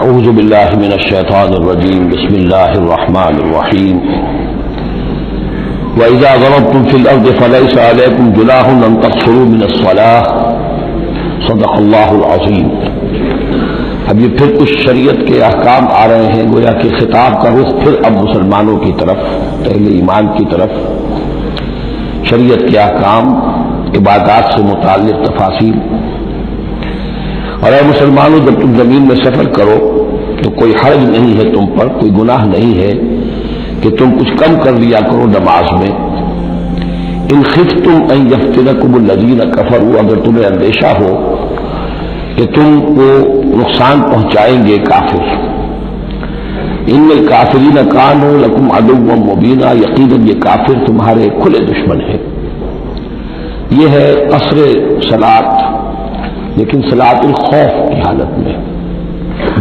اعوذ باللہ من الشیطان الرجیم بسم اللہ الرحمن الرحیم وَإِذَا ضَرَبْتُمْ فِي الْأَرْضِ فَلَيْسَ عَلَيْكُمْ جُنَاحٌ أَن تَقْصُرُوا مِنَ الصَّلَاةِ صدق اللہ العظیم۔ اب یہ پھر کچھ شریعت کے احکام آ رہے ہیں، گویا کہ خطاب کا رخ پھر اب مسلمانوں کی طرف، اہل ایمان کی طرف، شریعت کے احکام، عبادات سے متعلق تفاصیل۔ اور اے مسلمانوں، جب تم زمین میں سفر کرو تو کوئی حرج نہیں ہے تم پر، کوئی گناہ نہیں ہے کہ تم کچھ کم کر لیا کرو نماز میں۔ ان خفتم ان یفتنکم الذین کفروا، اگر تمہیں اندیشہ ہو کہ تم کو نقصان پہنچائیں گے کافر۔ ان الکافرین کانوا لکم عدوا مبینا، یقیناً یہ کافر تمہارے کھلے دشمن ہیں۔ یہ ہے قصر صلاۃ، لیکن صلاۃ الخوف کی حالت میں،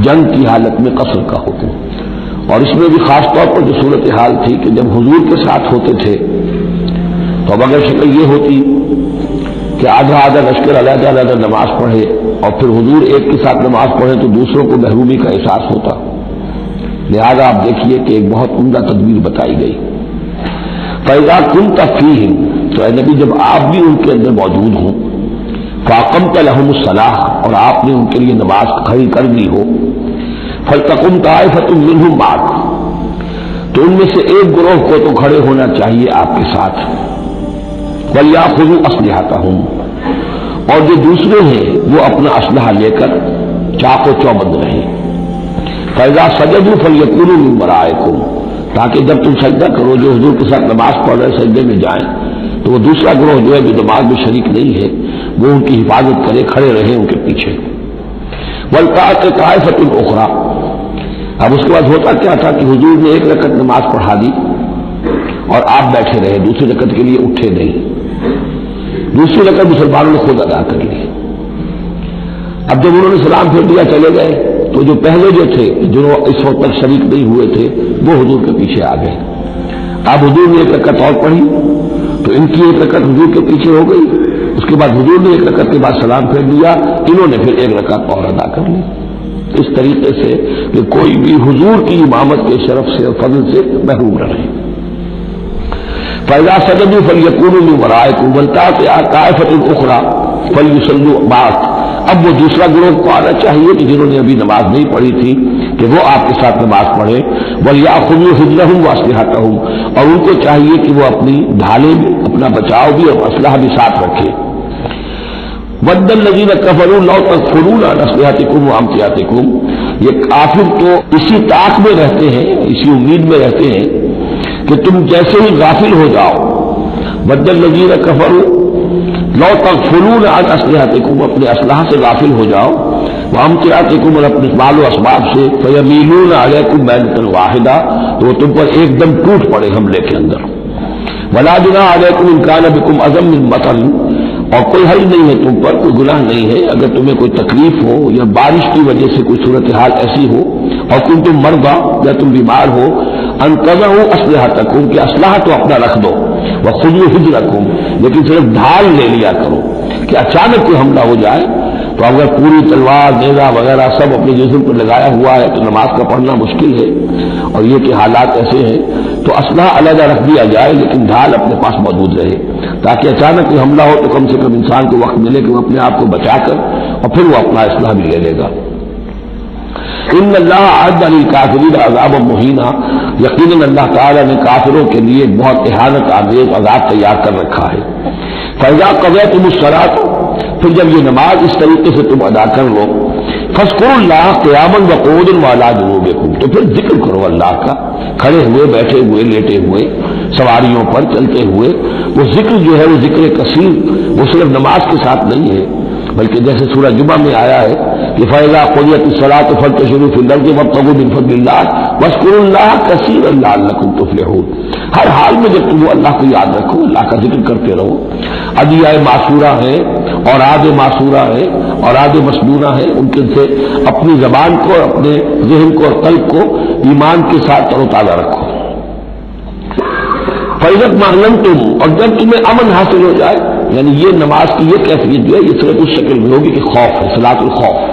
جنگ کی حالت میں قصر کا حکم۔ اور اس میں بھی خاص طور پر جو صورتحال تھی کہ جب حضور کے ساتھ ہوتے تھے تو اب اگر شکل یہ ہوتی کہ آدھا آدھا لشکر علیحدہ علیحدہ نماز پڑھے اور پھر حضور ایک کے ساتھ نماز پڑھے تو دوسروں کو محرومی کا احساس ہوتا۔ لہذا آپ دیکھیے کہ ایک بہت عمدہ تدبیر بتائی گئی۔ فَإِذَا كُنْتَ فِيهِمْ، تو اے نبی جب آپ بھی ان کے اندر موجود ہوں، فَأَقَمْتَ لَهُمُ الصَّلَاةَ، اور آپ نے ان کے لیے نماز کھڑی کر دی ہو، فَلْتَقُمْ طَائِفَةٌ مِّنْهُمْ مَعَكَ، تو ان میں سے ایک گروہ کو تو کھڑے ہونا چاہیے آپ کے ساتھ، وَلْيَأْخُذُوا أَسْلِحَتَهُمْ، اور جو دوسرے ہیں وہ اپنا اسلحہ لے کر چاق و چوبند رہیں۔ فَإِذَا سَجَدُوا فَلْيَكُونُوا مِن وَرَائِكُمْ، تاکہ جب تم سجدہ کرو، جو حضور کے ساتھ نماز پڑھ رہے سجدے میں جائیں تو وہ دوسرا گروہ جو ہے جو نماز میں شریک نہیں ہے وہ ان کی حفاظت کرے، کھڑے رہیں ان کے پیچھے۔ وَلْتَأْتِ طَائِفَةٌ أُخْرَىٰ، اب اس کے بعد ہوتا کیا تھا کہ حضور نے ایک رکعت نماز پڑھا دی اور آپ بیٹھے رہے، دوسری رکعت کے لیے اٹھے نہیں، دوسری رکعت مسلمانوں نے خود ادا کر لی۔ اب جب انہوں نے سلام پھیر دیا چلے گئے تو جو پہلے جو تھے جو اس وقت تک شریک نہیں ہوئے تھے وہ حضور کے پیچھے آ گئے۔ اب حضور نے ایک رکعت اور پڑھی تو ان کی ایک رکعت حضور کے پیچھے ہو گئی، اس کے بعد حضور نے ایک رکعت کے بعد سلام پھیر دیا، انہوں نے پھر ایک رکعت اور ادا کر لی، اس طریقے سے کہ کوئی بھی حضور کی امامت کے شرف سے اور فضل سے محروم نہ رہے۔ فَإِذَا سَجَدُوا فَلْيَكُونُوا مِن وَرَائِكُمْ وَلْتَأْتِ طَائِفَةٌ أُخْرَىٰ فَلْيُصَلُّوا مَعَكَ، اب وہ دوسرا گروہ کو آنا چاہیے کہ جنہوں نے ابھی نماز نہیں پڑھی تھی کہ وہ آپ کے ساتھ نماز پڑھے۔ وَلْيَأْخُذُوا حِذْرَهُمْ وَأَسْلِحَتَهُمْ، اور ان کو چاہیے کہ وہ اپنی ڈھالیں بھی، اپنا بچاؤ بھی اور اسلحہ بھی ساتھ رکھے۔ وَدَّ الَّذِينَ كَفَرُوا لَوْ تَكْفُرُونَ عَنْ أَسْلِحَتِكُمْ وَأَمْتِعَتِكُمْ، یہ کافر تو اسی طاق میں رہتے ہیں، اسی امید میں رہتے ہیں کہ تم جیسے ہی غافل ہو جاؤ۔ وَدَّ الَّذِينَ كَفَرُوا لَوْ تَغْفُلُونَ عَنْ أَسْلِحَتِكُمْ، اپنے اسلحہ سے غافل ہو جاؤ، وَأَمْتِعَتِكُمْ، اور اپنے مال و اسباب سے، فَيَمِيلُونَ عَلَيْكُمْ مَيْلَةً وَاحِدَةً، تو وہ تم پر ایک دم ٹوٹ پڑے حملے کے اندر۔ وَلَا جُنَاحَ عَلَيْكُمْ إِن كَانَ بِكُمْ أَذًى مِّن مَطَرٍ، اور کوئی حرج نہیں ہے تم پر، کوئی گناہ نہیں ہے اگر تمہیں کوئی تکلیف ہو یا بارش کی وجہ سے کوئی صورتحال ایسی ہو، اور کنتم مرضى، یا تم بیمار ہو، ان تضعوا اسلحتکم، کہ اسلحہ تو اپنا رکھ دو، وخذوا حذرکم، لیکن صرف ڈھال لے لیا کرو کہ اچانک کوئی حملہ ہو جائے تو اگر پوری تلوار نیزہ وغیرہ سب اپنے جسم پر لگایا ہوا ہے تو نماز کا پڑھنا مشکل ہے، اور یہ کہ حالات ایسے ہیں تو اسلحہ علیحدہ رکھ دیا جائے لیکن ڈھال اپنے پاس موجود رہے، تاکہ اچانک کوئی حملہ ہو تو کم سے کم انسان کو وقت ملے کہ وہ اپنے آپ کو بچا کر اور پھر وہ اپنا اسلحہ بھی لے لے گا۔ ان اللہ اعد للکافرین عذابا مہینا، یقیناً اللہ تعالیٰ نے کافروں کے لیے بہت اہانت آمیز عذاب تیار کر رکھا ہے۔ فَإِذَا قَضَيْتُمُ الصَّلَاةَ، پھر جب یہ نماز اس طریقے سے تم ادا کر لو، فاذکروا اللہ قیاما وقعودا وعلی جنوبکم، تو پھر ذکر کرو اللہ کا، کھڑے ہوئے، بیٹھے ہوئے، لیٹے ہوئے، سواریوں پر چلتے ہوئے۔ وہ ذکر جو ہے وہ ذکر کثیر، وہ صرف نماز کے ساتھ نہیں ہے بلکہ جیسے سورہ جمعہ میں آیا ہے کہ فَإِذَا قُضِيَتِ الصَّلَاةُ فَانتَشِرُوا فِي الْأَرْضِ وَابْتَغُوا مِن فَضْلِ اللَّهِ وَاذْكُرُوا اللَّهَ كَثِيرًا لَعَلَّكُمْ تُفْلِحُونَ، ہر حال میں جب تم اللہ کو یاد رکھو، اللہ کا ذکر کرتے رہو۔ ادعیہ معصورہ ہے، اوراد معصورہ ہے، اوراد مسنونہ ہے، ان کے سے اپنی زبان کو، اپنے ذہن کو اور قلب کو ایمان کے ساتھ تر و تازہ رکھو۔ فَإِذَا اطْمَأْنَنْتُمْ، اور جب تمہیں امن حاصل ہو جائے، یعنی یہ نماز کی یہ کیفیت جو ہے یہ صرف اس شکل میں ہوگی کہ خوف ہے، صلاۃ الخوف۔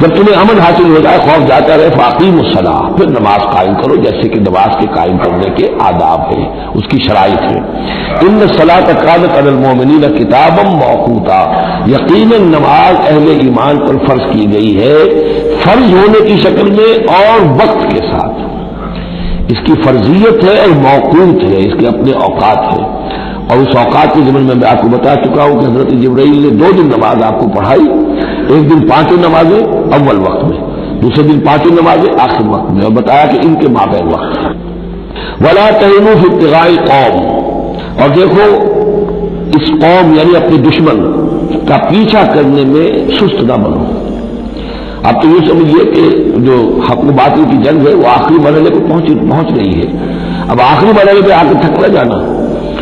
جب تمہیں امن حاصل ہو جائے، خوف جاتا رہے، فاقیموا الصلاۃ، پھر نماز قائم کرو، جیسے کہ نماز کے قائم کرنے کے آداب ہیں، اس کی شرائط ہے۔ ان الصلاۃ کانت علی المؤمنین کتابا موقوتا، یقیناً نماز اہل ایمان پر فرض کی گئی ہے، فرض ہونے کی شکل میں اور وقت کے ساتھ۔ اس کی فرضیت ہے اور موقوت ہے، اس کے اپنے اوقات ہیں، اور اس اوقات کے ضمن میں آپ کو بتا چکا ہوں کہ حضرت جبرائیل نے 2 دن نماز آپ کو پڑھائی، ایک دن 5 نمازیں اول وقت میں، دوسرے دن 5 نمازیں آخر وقت میں، اور بتایا کہ ان کے مابین وقت ہے۔ ولا تہنوا فی ابتغاء القوم، اور دیکھو اس قوم یعنی اپنے دشمن کا پیچھا کرنے میں سست نہ بنو۔ اب تو یہ سمجھیے کہ جو حق و باطل کی جنگ ہے وہ آخری مرحلے کو پہنچ رہی ہے، اب آخری مرحلے پہ آ کے تھک نہ جانا۔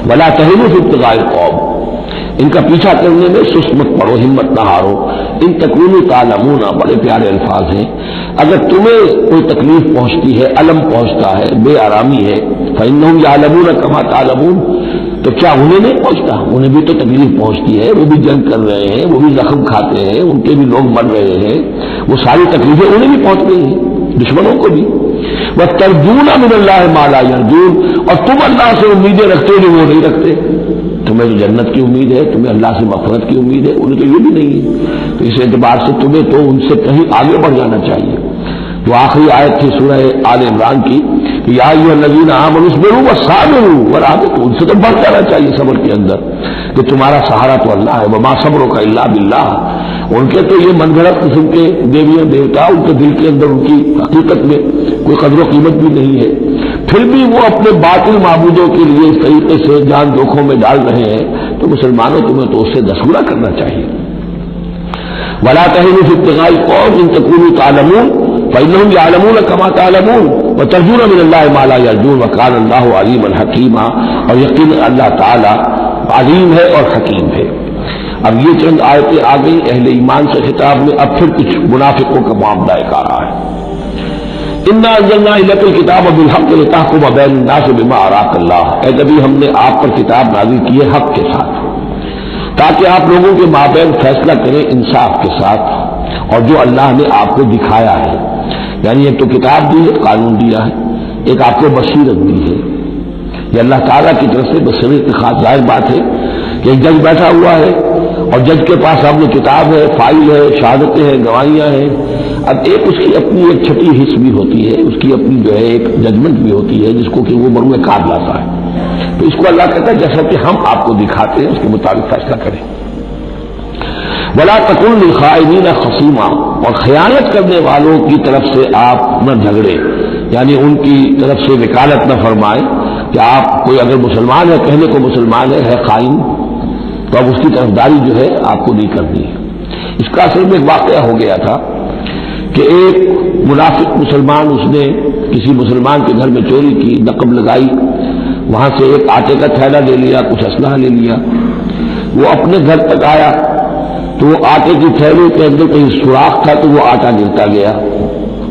ولا تہنوا فی ابتغاء القوم، ان کا پیچھا کرنے میں سست مت پڑو، ہمت نہ ہارو۔ ان تکونوا تعلمون، بڑے پیارے الفاظ ہیں، اگر تمہیں کوئی تکلیف پہنچتی ہے، الم پہنچتا ہے، بے آرامی ہے، فإنہم یعلمون کما تعلمون، تو کیا انہیں نہیں پہنچتا؟ انہیں بھی تو تکلیف پہنچتی ہے، وہ بھی جنگ کر رہے ہیں، وہ بھی زخم کھاتے ہیں، ان کے بھی لوگ مر رہے ہیں، وہ ساری تکلیفیں انہیں بھی پہنچ رہی ہیں، دشمنوں کو بھی۔ وَتَرْجُونَ مِنَ اللَّهِ مَا لَا يَرْجُونَ، اور تم اللہ سے امیدیں رکھتے جو وہ نہیں رکھتے، تمہیں تو جنت کی امید ہے، تمہیں اللہ سے مغفرت کی امید ہے، انہیں تو یہ بھی نہیں ہے، تو اس اعتبار سے تمہیں تو ان سے کہیں آگے بڑھ جانا چاہیے۔ جو آخری آیت تھی سورہ آل عمران کی کہ یا ایھا الذین آمنوا اصبروا وصابروا ورابطوا، ان سے تو بڑھ جانا چاہیے صبر کے اندر کہ تمہارا سہارا تو اللہ ہے، وما صبرک الا باللہ۔ ان کے تو یہ من گھڑت قسم کے دیویاں دیوتا، ان کے دل کے اندر ان کی حقیقت میں کوئی قدر و قیمت بھی نہیں ہے، پھر بھی وہ اپنے باطل معبودوں کے لیے اس طریقے سے جان جوکھوں میں ڈال رہے ہیں، تو مسلمانوں تمہیں تو اس سے دسگنا کرنا چاہیے۔ ولا تہنوا فی ابتغاء القوم ان تکونوا تعلمون فإنہم یعلمون کما تعلمون وترجون من اللہ ما لا یرجون وکان اللہ علیما حکیما، اور یقینا اللہ تعالی علیم ہے اور حکیم ہے۔ اب یہ چند آیتیں آ گئی اہل ایمان سے خطاب میں، اب پھر کچھ منافقوں کا معاملہ ایک آ رہا ہے۔ انا انزلنا الیک الکتاب بالحق لتحکم بین الناس بما اراک اللہ، اے نبی ہم نے آپ پر کتاب نازل کی ہے حق کے ساتھ، تاکہ آپ لوگوں کے مابین فیصلہ کریں انصاف کے ساتھ، اور جو اللہ نے آپ کو دکھایا ہے، یعنی ایک تو کتاب دی ہے، قانون دیا ہے، ایک آپ کو بصیرت دی ہے، یہ اللہ تعالیٰ کی طرف سے بصیرت کی خاص ظاہر بات ہے کہ ایک جج بیٹھا ہوا ہے اور جج کے پاس سامنے کتاب ہے، فائل ہے، شہادتیں ہیں، گواہیاں ہیں، اب ایک اس کی اپنی ایک چھٹی حص بھی ہوتی ہے، اس کی اپنی جو ہے ایک ججمنٹ بھی ہوتی ہے جس کو کہ وہ بروئے کار لاتا ہے، تو اس کو اللہ کہتا ہے جیسا کہ ہم آپ کو دکھاتے ہیں اس کے مطابق فیصلہ کریں۔ ولا تکن للخائنین خصیما، اور خیانت کرنے والوں کی طرف سے آپ نہ جھگڑے، یعنی ان کی طرف سے وکالت نہ فرمائیں کہ آپ کوئی اگر مسلمان ہے، کہنے کو مسلمان ہے خائن، تو اب اس کی طرفداری جو ہے آپ کو نہیں کرنی ہے۔ اس کا اصل میں ایک واقعہ ہو گیا تھا کہ ایک منافق مسلمان، اس نے کسی مسلمان کے گھر میں چوری کی، نقب لگائی، وہاں سے ایک آٹے کا تھیلا لے لیا، کچھ اسلحہ لے لیا، وہ اپنے گھر تک آیا تو وہ آٹے کی تھیلے کے اندر کہیں سوراخ تھا تو وہ آٹا گرتا گیا،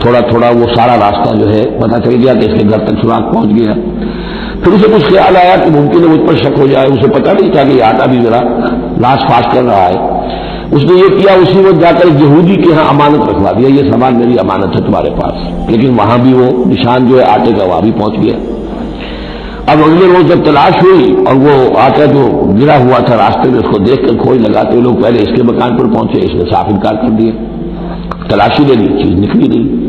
تھوڑا تھوڑا وہ سارا راستہ جو ہے پتہ چل گیا کہ اس کے گھر تک سوراخ پہنچ گیا۔ پھر اسے کچھ خیال آیا کہ ممکن ہے مجھ پر شک ہو جائے، اسے پتہ نہیں تھا کہ یہ آٹا بھی ذرا لاش فاش کر رہا ہے، اس نے یہ کیا اسی وقت جا کر یہودی کے ہاں امانت رکھوا دیا، یہ سامان میری امانت ہے تمہارے پاس، لیکن وہاں بھی وہ نشان جو ہے آٹے کا وہاں بھی پہنچ گیا۔ اب اگلے روز جب تلاش ہوئی اور وہ آٹا جو گرا ہوا تھا راستے میں، اس کو دیکھ کر کھوج لگاتے لوگ پہلے اس کے مکان پر پہنچے، اس نے صاف انکار کر دیا، تلاشی لے لی، چیز نکلی نہیں۔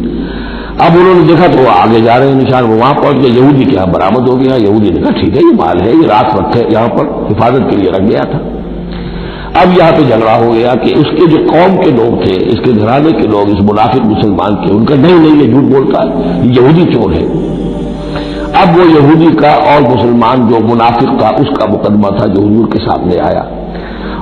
اب انہوں نے دیکھا تو وہ آگے جا رہے ہیں نشان، وہ وہاں پہنچ گئے، یہودی کے یہاں برآمد ہو گیا، یہودی نے کہا ٹھیک ہے یہ مال ہے، یہ رات رکھے یہاں پر حفاظت کے لیے رکھ گیا تھا۔ اب یہاں پہ جھگڑا ہو گیا کہ اس کے جو قوم کے لوگ تھے، اس کے گھرانے کے لوگ، اس منافق مسلمان کے، ان کا نہیں یہ جھوٹ بولتا ہے، یہ یہودی چور ہے۔ اب وہ یہودی کا اور مسلمان جو منافق تھا اس کا مقدمہ تھا جو حضور کے سامنے آیا،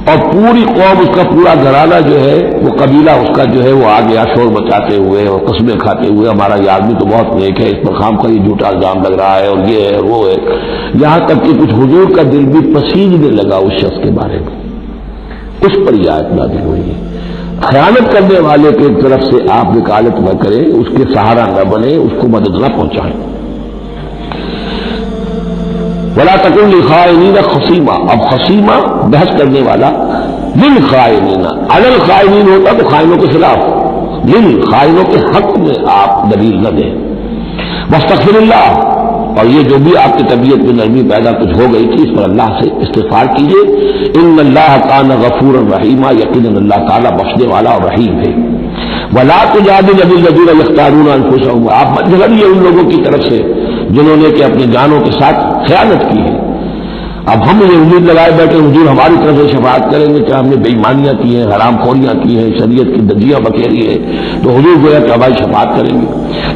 اور پوری قوم، اس کا پورا گھرانہ جو ہے، وہ قبیلہ اس کا جو ہے وہ آ گیا شور مچاتے ہوئے اور قسمیں کھاتے ہوئے، ہمارا یہ آدمی تو بہت نیک ہے، اس پر خام کا یہ جھوٹا الزام لگ رہا ہے اور یہ ہے وہ ہے، یہاں تک کہ کچھ حضور کا دل بھی پسیجنے لگا اس شخص کے بارے میں۔ اس پر یہ آیت نازل ہوئی ہے، خیانت کرنے والے کی طرف سے آپ وکالت نہ کریں، اس کے سہارا نہ بنے، اس کو مدد نہ پہنچائیں۔ ولا تکن للخائنین خصیما، اب خصیمہ بحث کرنے والا، للخائنین، علی الخائنین ہوتا تو خائنوں کے خلاف، لل خائنوں کے حق میں آپ دلیل نہ دیں. واستغفر اللہ، اور یہ جو بھی آپ کی طبیعت میں نرمی پیدا کچھ ہو گئی تھی اس پر اللہ سے استغفار کیجیے. ان اللہ کان غفورا رحیما، یقیناً اللہ تعالیٰ بخشنے والا اور رحیم ہے. ولا تجادل عن الذین یختارون انفسهم، آپ مت جھگڑیے ان لوگوں کی طرف سے جنہوں نے کہ اپنے جانوں کے ساتھ خیانت کی ہے. اب ہم یہ امید لگائے بیٹھے حضور ہماری طرف سے شفاعت کریں گے کہ ہم نے بے ایمانیاں کی ہیں، حرام خوریاں کی ہیں، شریعت کی دجیاں بکھیری ہیں، تو حضور گویا کہ ہماری شفاعت کریں گے.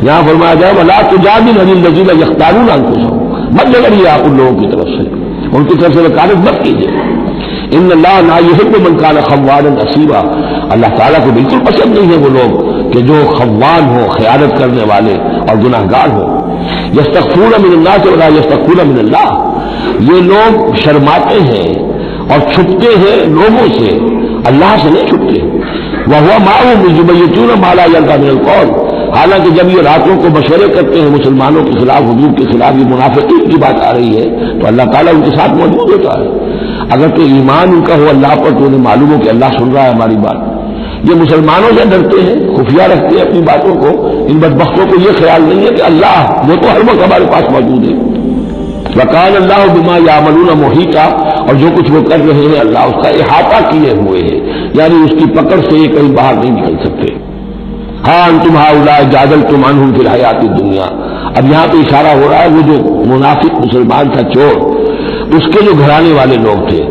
یہاں فرمایا جائے ولا تجادل عن الذین یختارون انفسهم، مت جھگڑیے آپ ان لوگوں کی طرف سے، ان کی طرف سے وکالت مت کیجیے. ان اللہ لا یحب من کان خوانا اثیما، اللہ تعالیٰ کو بالکل پسند نہیں ہے وہ لوگ کہ جو خوان ہو، خیانت کرنے والے اور گناہ گار ہو. یستخفون من الناس ولا یستخفون من اللہ، یہ لوگ شرماتے ہیں اور چھپتے ہیں لوگوں سے، اللہ سے نہیں چھپتے. وَهُوَ مَعَهُمْ إِذْ يُبَيِّتُونَ مَا لَا يَرْضَىٰ مِنَ الْقَوْلِ، حالانکہ جب یہ راتوں کو مشورے کرتے ہیں مسلمانوں کے خلاف، حضور کے خلاف، یہ منافقین کی بات آ رہی ہے تو اللہ تعالیٰ ان کے ساتھ موجود ہوتا ہے. اگر تو ایمان ان کا ہو اللہ پر تو انہیں معلوم ہو کہ اللہ سن رہا ہے ہماری بات. یہ مسلمانوں سے ڈرتے ہیں، خفیہ رکھتے ہیں اپنی باتوں کو. ان بدبختوں کو یہ خیال نہیں ہے کہ اللہ وہ تو ہر وقت ہمارے پاس موجود ہے. وَكَانَ اللَّهُ بِمَا يَعْمَلُونَ مُحِيطًا، اور جو کچھ وہ کر رہے ہیں اللہ اس کا احاطہ کیے ہوئے ہے، یعنی اس کی پکڑ سے یہ کہیں باہر نہیں نکل سکتے. ہاں انتم ہؤلاء جادلتم عنہم فی الحیات الدنیا، اب یہاں پہ اشارہ ہو رہا ہے وہ جو منافق مسلمان تھا چور، اس کے جو گھرانے والے لوگ تھے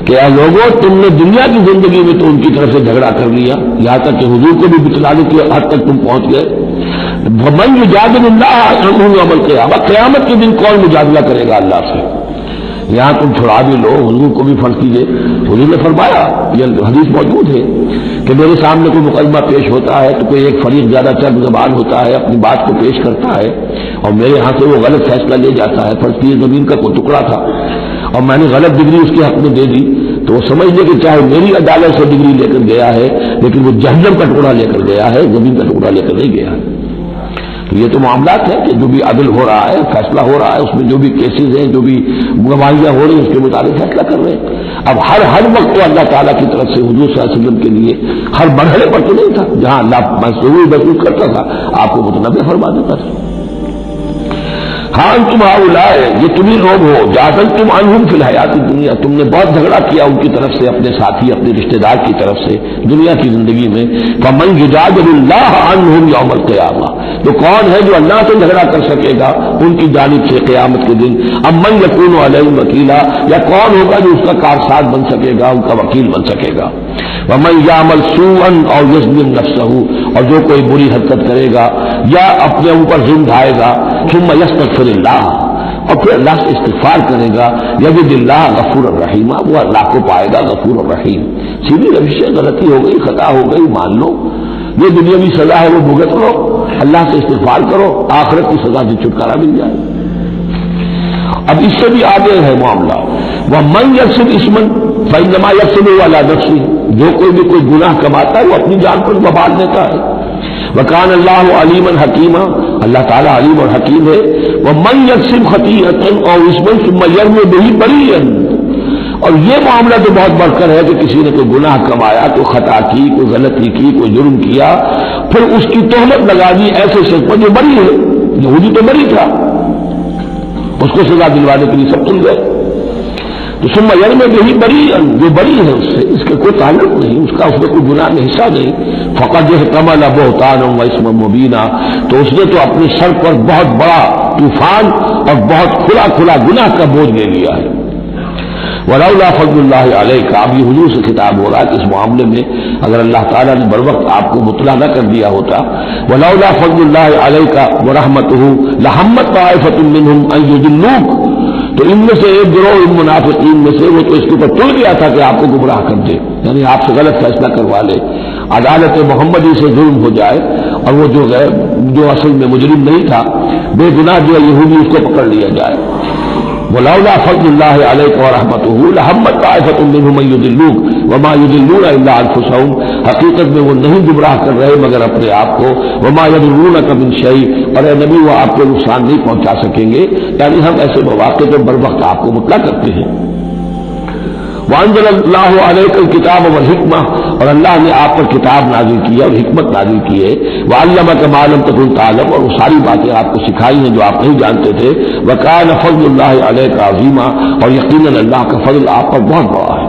کہ اے لوگوں تم نے دنیا کی زندگی میں تو ان کی طرف سے جھگڑا کر لیا، یہاں تک کہ حضور کو بھی بتلانے کی حد تک تم پہنچ گئے. ومن یجادل اللہ عنہ یوم القیامہ، قیامت کے دن کون مجادلہ کرے گا اللہ سے. یہاں تم چھڑا بھی لو، حضور کو بھی فرض کیجیے. حضور نے فرمایا، یہ حدیث موجود ہے کہ میرے سامنے کوئی مقدمہ پیش ہوتا ہے تو کوئی ایک فریق زیادہ چرب زبان ہوتا ہے، اپنی بات کو پیش کرتا ہے اور میرے ہاں سے وہ غلط فیصلہ لے جاتا ہے. فرض کیجیے زمین کا کوئی ٹکڑا تھا اور میں نے غلط ڈگری اس کے حق میں دے دی، تو وہ سمجھ لے کہ چاہے میری عدالت سے ڈگری لے کر گیا ہے لیکن وہ جہنم کا ٹکڑا لے کر گیا ہے، زمین کا ٹکڑا لے کر نہیں گیا. تو یہ تو معاملات ہیں کہ جو بھی عدل ہو رہا ہے، فیصلہ ہو رہا ہے، اس میں جو بھی کیسز ہیں، جو بھی گواہیاں ہو رہی ہیں اس کے مطابق فیصلہ کر رہے ہیں. اب ہر وقت تو اللہ تعالیٰ کی طرف سے حضور صلی اللہ علیہ وسلم کے لیے ہر مرحلے پر تو نہیں تھا، جہاں اللہ محسوس کرتا تھا آپ کو متنبع فرما دیتا تھا. ہاں تم ہؤلاء، یہ تمہیں لوگ ہو جادلتم عنہم فی الحیات الدنیا، تم نے بہت جھگڑا کیا ان کی طرف سے، اپنے ساتھی اپنے رشتہ دار کی طرف سے دنیا کی زندگی میں. فمن یجادل اللہ عنہم یوم القیامہ، تو کون ہے جو اللہ سے جھگڑا کر سکے گا ان کی جانب سے قیامت کے دن. اب من یکون علیہم وکیلا، یا کون ہوگا جو اس کا کارساز بن سکے گا، ان کا وکیل بن سکے گا. ومن یعمل سوءا او یظلم نفسہ، اور جو کوئی بری حرکت کرے گا یا اپنے اوپر ظلم ڈھائے گا، ثم یستغفر اللہ، اور پھر اللہ سے استغفار کرے گا، یجد اللہ غفور الرحیم، وہ اللہ کو پائے گا غفور الرحیم. سیدھی روش سے غلطی ہو گئی، خطا ہو گئی، مان لو، یہ دنیاوی سزا ہے وہ بھگت لو، اللہ سے استغفار کرو، آخرت کی سزا سے چھٹکارا مل جائے. اب اس سے بھی آگے ہے معاملہ. ومن یکسب اثما فانما یکسبه علی نفسہ، جو کوئی بھی کوئی گناہ کماتا ہے وہ اپنی جان پر وبال دیتا ہے. وکان اللہ علیما حکیما، اللہ تعالیٰ علیم اور حکیم ہے. ومن یکسب خطیئۃ او اثما ثم یرمی بہ بریئا، اور یہ معاملہ تو بہت بڑھ کر ہے کہ کسی نے کوئی گناہ کمایا، کوئی خطا کی، کوئی غلطی کی، کوئی جرم کیا، پھر اس کی تہمت لگا دی ایسے شخص پر جو بری ہے. یہودی تو بری تھا، اس کو سزا دلوانے کے لیے سب تل گئے. تو ثم یرمی بہ بریئا، جو بری ہے اس سے اس کے کوئی تعلق نہیں، اس کا اس میں کوئی گناہ میں حصہ نہیں. فقد احتمل بہتانا و اثما مبینا، تو اس نے تو اپنے سر پر بہت بڑا طوفان اور بہت کھلا کھلا گناہ کا بوجھ لے لیا ہے. ولولا فضل اللہ علیک، اب یہ حضور سے خطاب ہو رہا ہے کہ اس معاملے میں اگر اللہ تعالیٰ نے بر وقت آپ کو مطلع نہ کر دیا ہوتا، ولولا فضل اللہ علیک ورحمتہ لہمت طائفۃ منہم ان یضلوک، تو ان میں سے ایک گروہ ان منافقین میں سے وہ تو اس کے اوپر تل گیا تھا کہ آپ کو گمراہ کر دے، یعنی آپ سے غلط فیصلہ کروا لے، عدالت محمدی سے ظلم ہو جائے اور وہ جو اصل میں مجرم نہیں تھا، بے گناہ جو یہودی اس کو پکڑ لیا جائے. ولولا فضل اللہ علیک ورحمتہ لہمت طائفۃ منہم ان یضلوک وما یضلون الا انفسہم، حقیقت میں وہ نہیں گمراہ کر رہے مگر اپنے آپ کو. وما یضرونک من شیء، اور اے نبی وہ آپ کو نقصان نہیں پہنچا سکیں گے، یعنی ہم ایسے مواقع پر بر وقت آپ کو مطلع کرتے ہیں. وانزل اللہ علیک الکتاب والحکمہ، اور اللہ نے آپ پر کتاب نازل کی ہے اور حکمت نازل کی ہے، وعلمک ما لم تکن تعلم، اور وہ ساری باتیں آپ کو سکھائی ہیں جو آپ نہیں جانتے تھے، وکان فضل اللہ علیک عظیما، اور یقیناً اللہ کا فضل آپ پر بہت بڑا ہے۔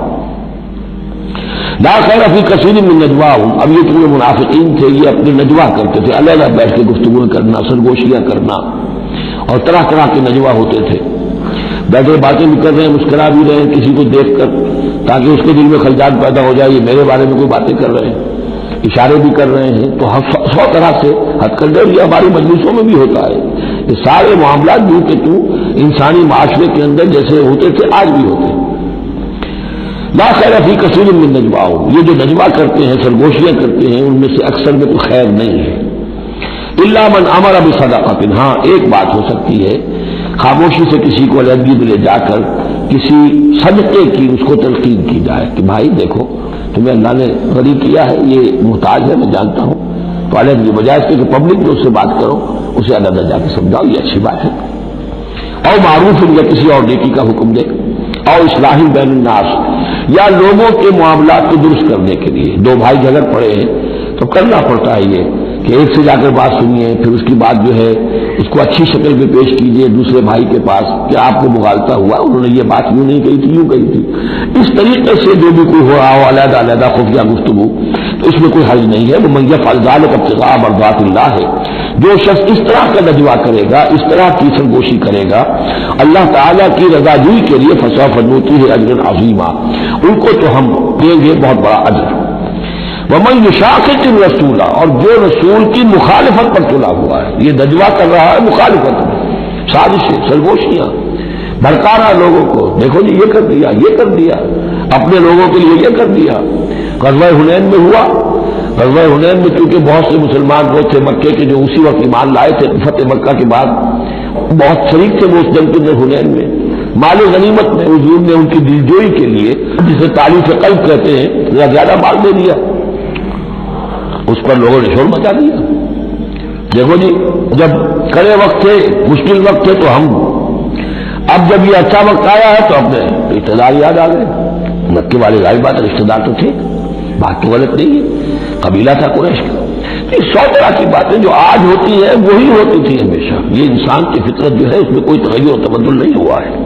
لا خیر فی کثیر من نجواہم، اب یہ جو منافقین تھے یہ اپنے نجوا کرتے تھے، علیحدہ بیٹھ کے گفتگو کرنا، سرگوشیاں کرنا، اور طرح طرح کے نجوا ہوتے تھے، بیٹھے باتیں بھی کر رہے ہیں، مسکرا بھی رہے ہیں کسی کو دیکھ کر، تاکہ اس کے دل میں خلجان پیدا ہو جائے یہ میرے بارے میں کوئی باتیں کر رہے ہیں، اشارے بھی کر رہے ہیں، تو 100 طرح سے ہتھ کنڈے، یہ ہماری مجلسوں میں بھی ہوتا ہے، یہ سارے معاملات بھی کہ تو انسانی معاشرے کے اندر جیسے ہوتے تھے آج بھی ہوتے ہیں۔ لا خیر فی کثیر من نجواہم، یہ جو نجوا کرتے ہیں، سرگوشیاں کرتے ہیں، ان میں سے اکثر میں کوئی خیر نہیں ہے، الا من امر بصدقۃ، ہاں ایک بات ہو سکتی ہے، خاموشی سے کسی کو علیحدگی میں لے جا کر کسی صدقے کی اس کو تلقین کی جائے کہ بھائی دیکھو تمہیں اللہ نے غریب کیا ہے، یہ محتاج ہے میں جانتا ہوں، تو علیحدگی بجائے اس کے کہ پبلک میں اس سے بات کرو، اسے علیحدہ جا کے سمجھاؤ، یہ اچھی بات ہے، اور معروف یا کسی اور نیکی کا حکم دے، اور اصلاح بین الناس، یا لوگوں کے معاملات کو درست کرنے کے لیے، دو بھائی جھگڑ پڑے ہیں تو کرنا پڑتا ہے یہ کہ ایک سے جا کر بات سنیے، پھر اس کی بات جو ہے اس کو اچھی شکل میں پیش کیجیے دوسرے بھائی کے پاس کہ آپ کو مغالطہ ہوا، انہوں نے یہ بات یوں نہیں کہی تھی، یوں کہی تھی، اس طریقے سے جو بھی کوئی ہو رہا ہو علیحدہ علیحدہ خفیہ گفتگو، تو اس میں کوئی حرج نہیں ہے، وہ من یفعل ذلک ابتغاء مرضات اللہ ہے، جو شخص اس طرح کا نجوا کرے گا، اس طرح کی سرگوشی کرے گا اللہ تعالیٰ کی رضا جوئی کے لیے، فسوف نؤتیہ اجرا عظیما، ان کو تو ہم دیں گے بہت بڑا اجر۔ ومن یشاقق الرسول، اور جو رسول کی مخالفت پر تلا ہوا ہے، یہ نجوا کر رہا ہے مخالفت میں، سازشیں، سرگوشیاں، بھڑکا رہا لوگوں کو، دیکھو جی یہ کر دیا، یہ کر دیا، اپنے لوگوں کے لیے یہ کر دیا۔ غزوہ حنین میں ہوا، غزوہ حنین میں چونکہ بہت سے مسلمان وہ تھے مکے کے جو اسی وقت ایمان لائے تھے فتح مکہ کے بعد، بہت شریک تھے وہ اس جنگ کے اندر حنین میں، مال غنیمت میں حضور نے ان کی دلجوئی کے لیے جسے تالیف قلب کہتے ہیں زیادہ مال دے دیا، اس پر لوگوں نے شور مچا دیا۔ دیکھو جی جب کڑے وقت تھے، مشکل وقت تھے تو ہم، اب جب یہ اچھا وقت آیا ہے تو اپنے رشتے دار یاد آ گئے، مکے والے ظاہر بات رشتے دار تو تھے، بات تو غلط نہیں ہے، قبیلہ تھا قریش کا۔ یہ 100 طرح کی باتیں جو آج ہوتی ہیں وہی ہوتی تھی ہمیشہ، یہ انسان کی فطرت جو ہے اس میں کوئی تغیر و تبدل نہیں ہوا ہے۔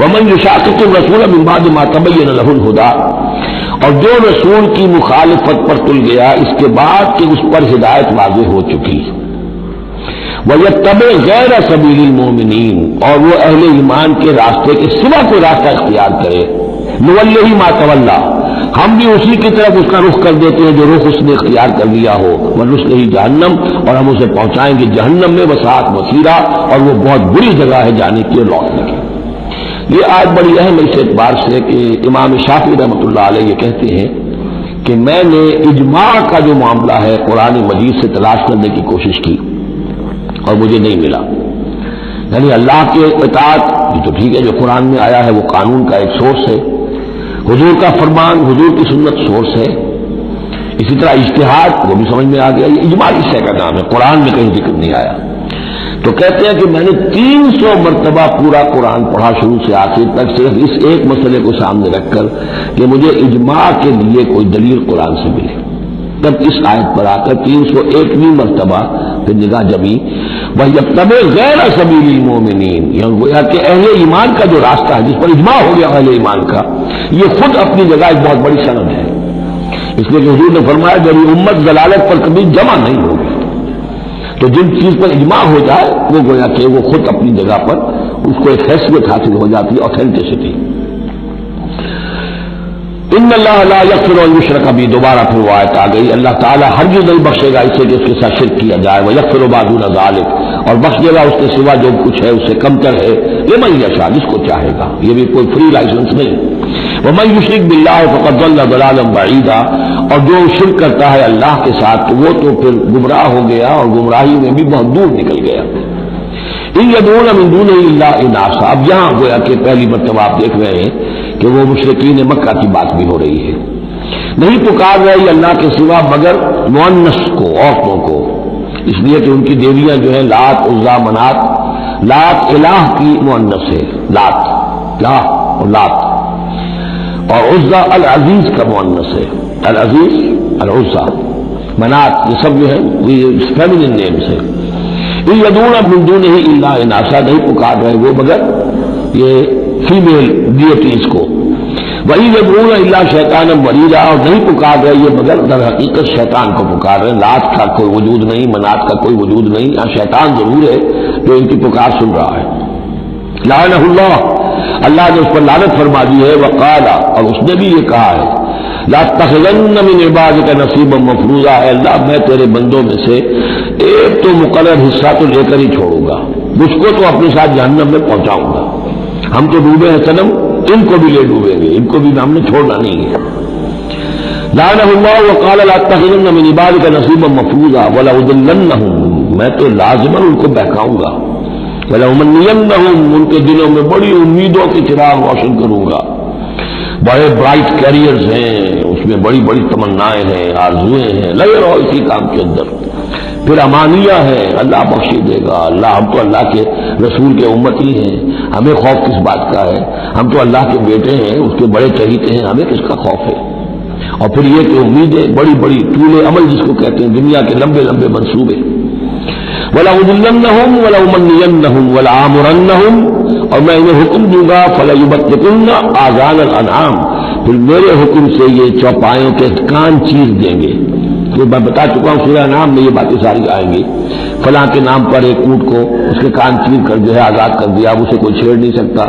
ومن یشاقق الرسول من بعد ما تبین له الهدى، اور جو رسول کی مخالفت پر تل گیا اس کے بعد کہ اس پر ہدایت واضح ہو چکی، وَيَتَّبِعْ غَيْرَ سَبِيلِ الْمُؤْمِنِينَ، اور وہ اہل ایمان کے راستے کے سوا کوئی راستہ اختیار کرے، نُوَلِّهِ مَا تَوَلَّىٰ، ہم بھی اسی کی طرف اس کا رخ کر دیتے ہیں جو رخ اس نے اختیار کر لیا ہو، وَنُصْلِهِ جہنم، اور ہم اسے پہنچائیں گے جہنم میں، وَسَاءَتْ مَصِيرًا، اور وہ بہت بری جگہ ہے جانے کی اور لوٹنے کی۔ یہ آج بڑی اہم اس اعتبار سے کہ امام شافعی رحمۃ اللہ علیہ یہ کہتے ہیں کہ میں نے اجماع کا جو معاملہ ہے قرآن مجید سے تلاش کرنے کی کوشش کی اور مجھے نہیں ملا، یعنی اللہ کے اطاعت یہ تو ٹھیک ہے جو قرآن میں آیا ہے وہ قانون کا ایک سورس ہے، حضور کا فرمان، حضور کی سنت سورس ہے، اسی طرح اجتہاد وہ بھی سمجھ میں آ گیا، یہ اجماع اس شے کا نام ہے، قرآن میں کہیں ذکر نہیں آیا۔ تو کہتے ہیں کہ میں نے 300 مرتبہ پورا قرآن پڑھا شروع سے آخر تک، صرف اس ایک مسئلے کو سامنے رکھ کر کہ مجھے اجماع کے لیے کوئی دلیل قرآن سے ملے، تب اس آیت پر آ کر 301ویں مرتبہ پھر نگاہ جمی، وَيَتَّبِعْ غَيْرَ سَبِيلِ الْمُؤْمِنِينَ، یہ گویا کہ اہل ایمان کا جو راستہ ہے جس پر اجماع ہو گیا اہل ایمان کا، یہ خود اپنی جگہ ایک بہت بڑی سند ہے، اس لیے کہ حضور نے فرمایا میری امت ضلالت پر کبھی جمع نہیں ہوگی، تو جن چیز پر اجماع ہو جائے وہ گویا کہ وہ خود اپنی جگہ پر اس کو ایک حیثیت حاصل ہو جاتی ہے، اوتھینٹسٹی۔ ان اللہ لا یغفر ان یشرک بہ، دوبارہ پھر وہ آیت آ گئی، اللہ تعالیٰ ہرگز نہیں بخشے گا اسے کہ اس کے ساتھ شرک کیا جائے، ویغفر ما دون ذلک، اور بخش دے گا اس کے سوا جو کچھ ہے اس سے کم تر ہے، لمن یشاء، جس کو چاہے گا، یہ بھی کوئی فری لائسنس نہیں۔ ومن یشرک باللہ فقد ضل ضلالا بعیدا، اور جو شرک کرتا ہے اللہ کے ساتھ تو وہ تو پھر گمراہ ہو گیا اور گمراہی میں بھی بہت دور نکل گیا۔ ان یدعون من دونہ الا اناثا، اب یہاں گویا کہ پہلی مرتبہ آپ دیکھ رہے ہیں کہ وہ مشرکین مکہ کی بات بھی ہو رہی ہے، نہیں پکار رہے اللہ کے سوا مگر مؤنث کو، عورتوں کو، اس لیے کہ ان کی دیویاں جو ہیں لات، عزا، منات، لات الہ کی مؤنث ہے، لات، لا اور لات، اور عزا العزیز کا مؤنث ہے، العزیز العزا منات، یہ سب جو ہے فیمنن نیمز ہے۔ ان یدعون من دونہ الا اناثا، نہیں پکار رہے وہ مگر یہ فیمیل ڈیٹیز کو، وَإِن يَدْعُونَ إِلَّا شَيْطَانًا مَرِيدًا، اور نہیں پکار رہے یہ مگر در حقیقت شیطان کو پکار رہے ہیں۔ لات کا کوئی وجود نہیں، منات کا کوئی وجود نہیں، یہاں شیطان ضرور ہے جو ان کی پکار سن رہا ہے۔ لعنہ اللہ، اللہ نے اس پر لعنت فرما دی ہے۔ وقال، اور اس نے بھی یہ کہا ہے، لَأَتَّخِذَنَّ مِنْ عِبَادِكَ نَصِيبًا مَفْرُوضًا، اے اللہ میں تیرے بندوں میں سے ایک تو مقرر حصہ تو لے کر ہی چھوڑوں گا، مجھ کو تو اپنے ساتھ جہنم میں پہنچاؤں گا۔ ہم تو ڈوبے ہیں صنم، ان کو بھی لے ڈوبیں گے، ان کو بھی ہم نے چھوڑنا نہیں ہے۔ لعنہ اللہ وقال لأتخذن من عبادك نصیبا مفروضا ولأضلنهم، میں تو لازماً ان کو بہکاؤں گا، ولأمنینهم، ان کے دلوں میں بڑی امیدوں کے چراغ روشن کروں گا، بڑے برائٹ کیریئرز ہیں اس میں، بڑی بڑی تمنائیں ہیں، آرزویں ہیں، لگے رہو اسی کام کے اندر۔ پھر امانیہ ہے، اللہ بخشی دے گا، اللہ ہم تو اللہ کے رسول کے امتی ہیں، ہمیں خوف کس بات کا ہے، ہم تو اللہ کے بیٹے ہیں، اس کے بڑے چہیتے ہیں، ہمیں کس کا خوف ہے۔ اور پھر یہ کہ امیدیں بڑی بڑی طول عمل جس کو کہتے ہیں، دنیا کے لمبے لمبے منصوبے۔ وَلَأُضِلَّنَّهُمْ وَلَأُمَنِّيَنَّهُمْ وَلَآمُرَنَّهُمْ، اور میں انہیں حکم دوں گا فَلَيُبَتِّكُنَّ آذَانَ الْأَنْعَامِ، پھر میرے حکم سے یہ چوپایوں کے کان چیر دیں گے۔ تو میں بتا چکا ہوں سورہ انعام میں یہ باتیں ساری آئیں گی، فلاں کے نام پر ایک اونٹ کو اس کے کان چیر کر جو ہے آزاد کر دیا، اب اسے کوئی چھیڑ نہیں سکتا،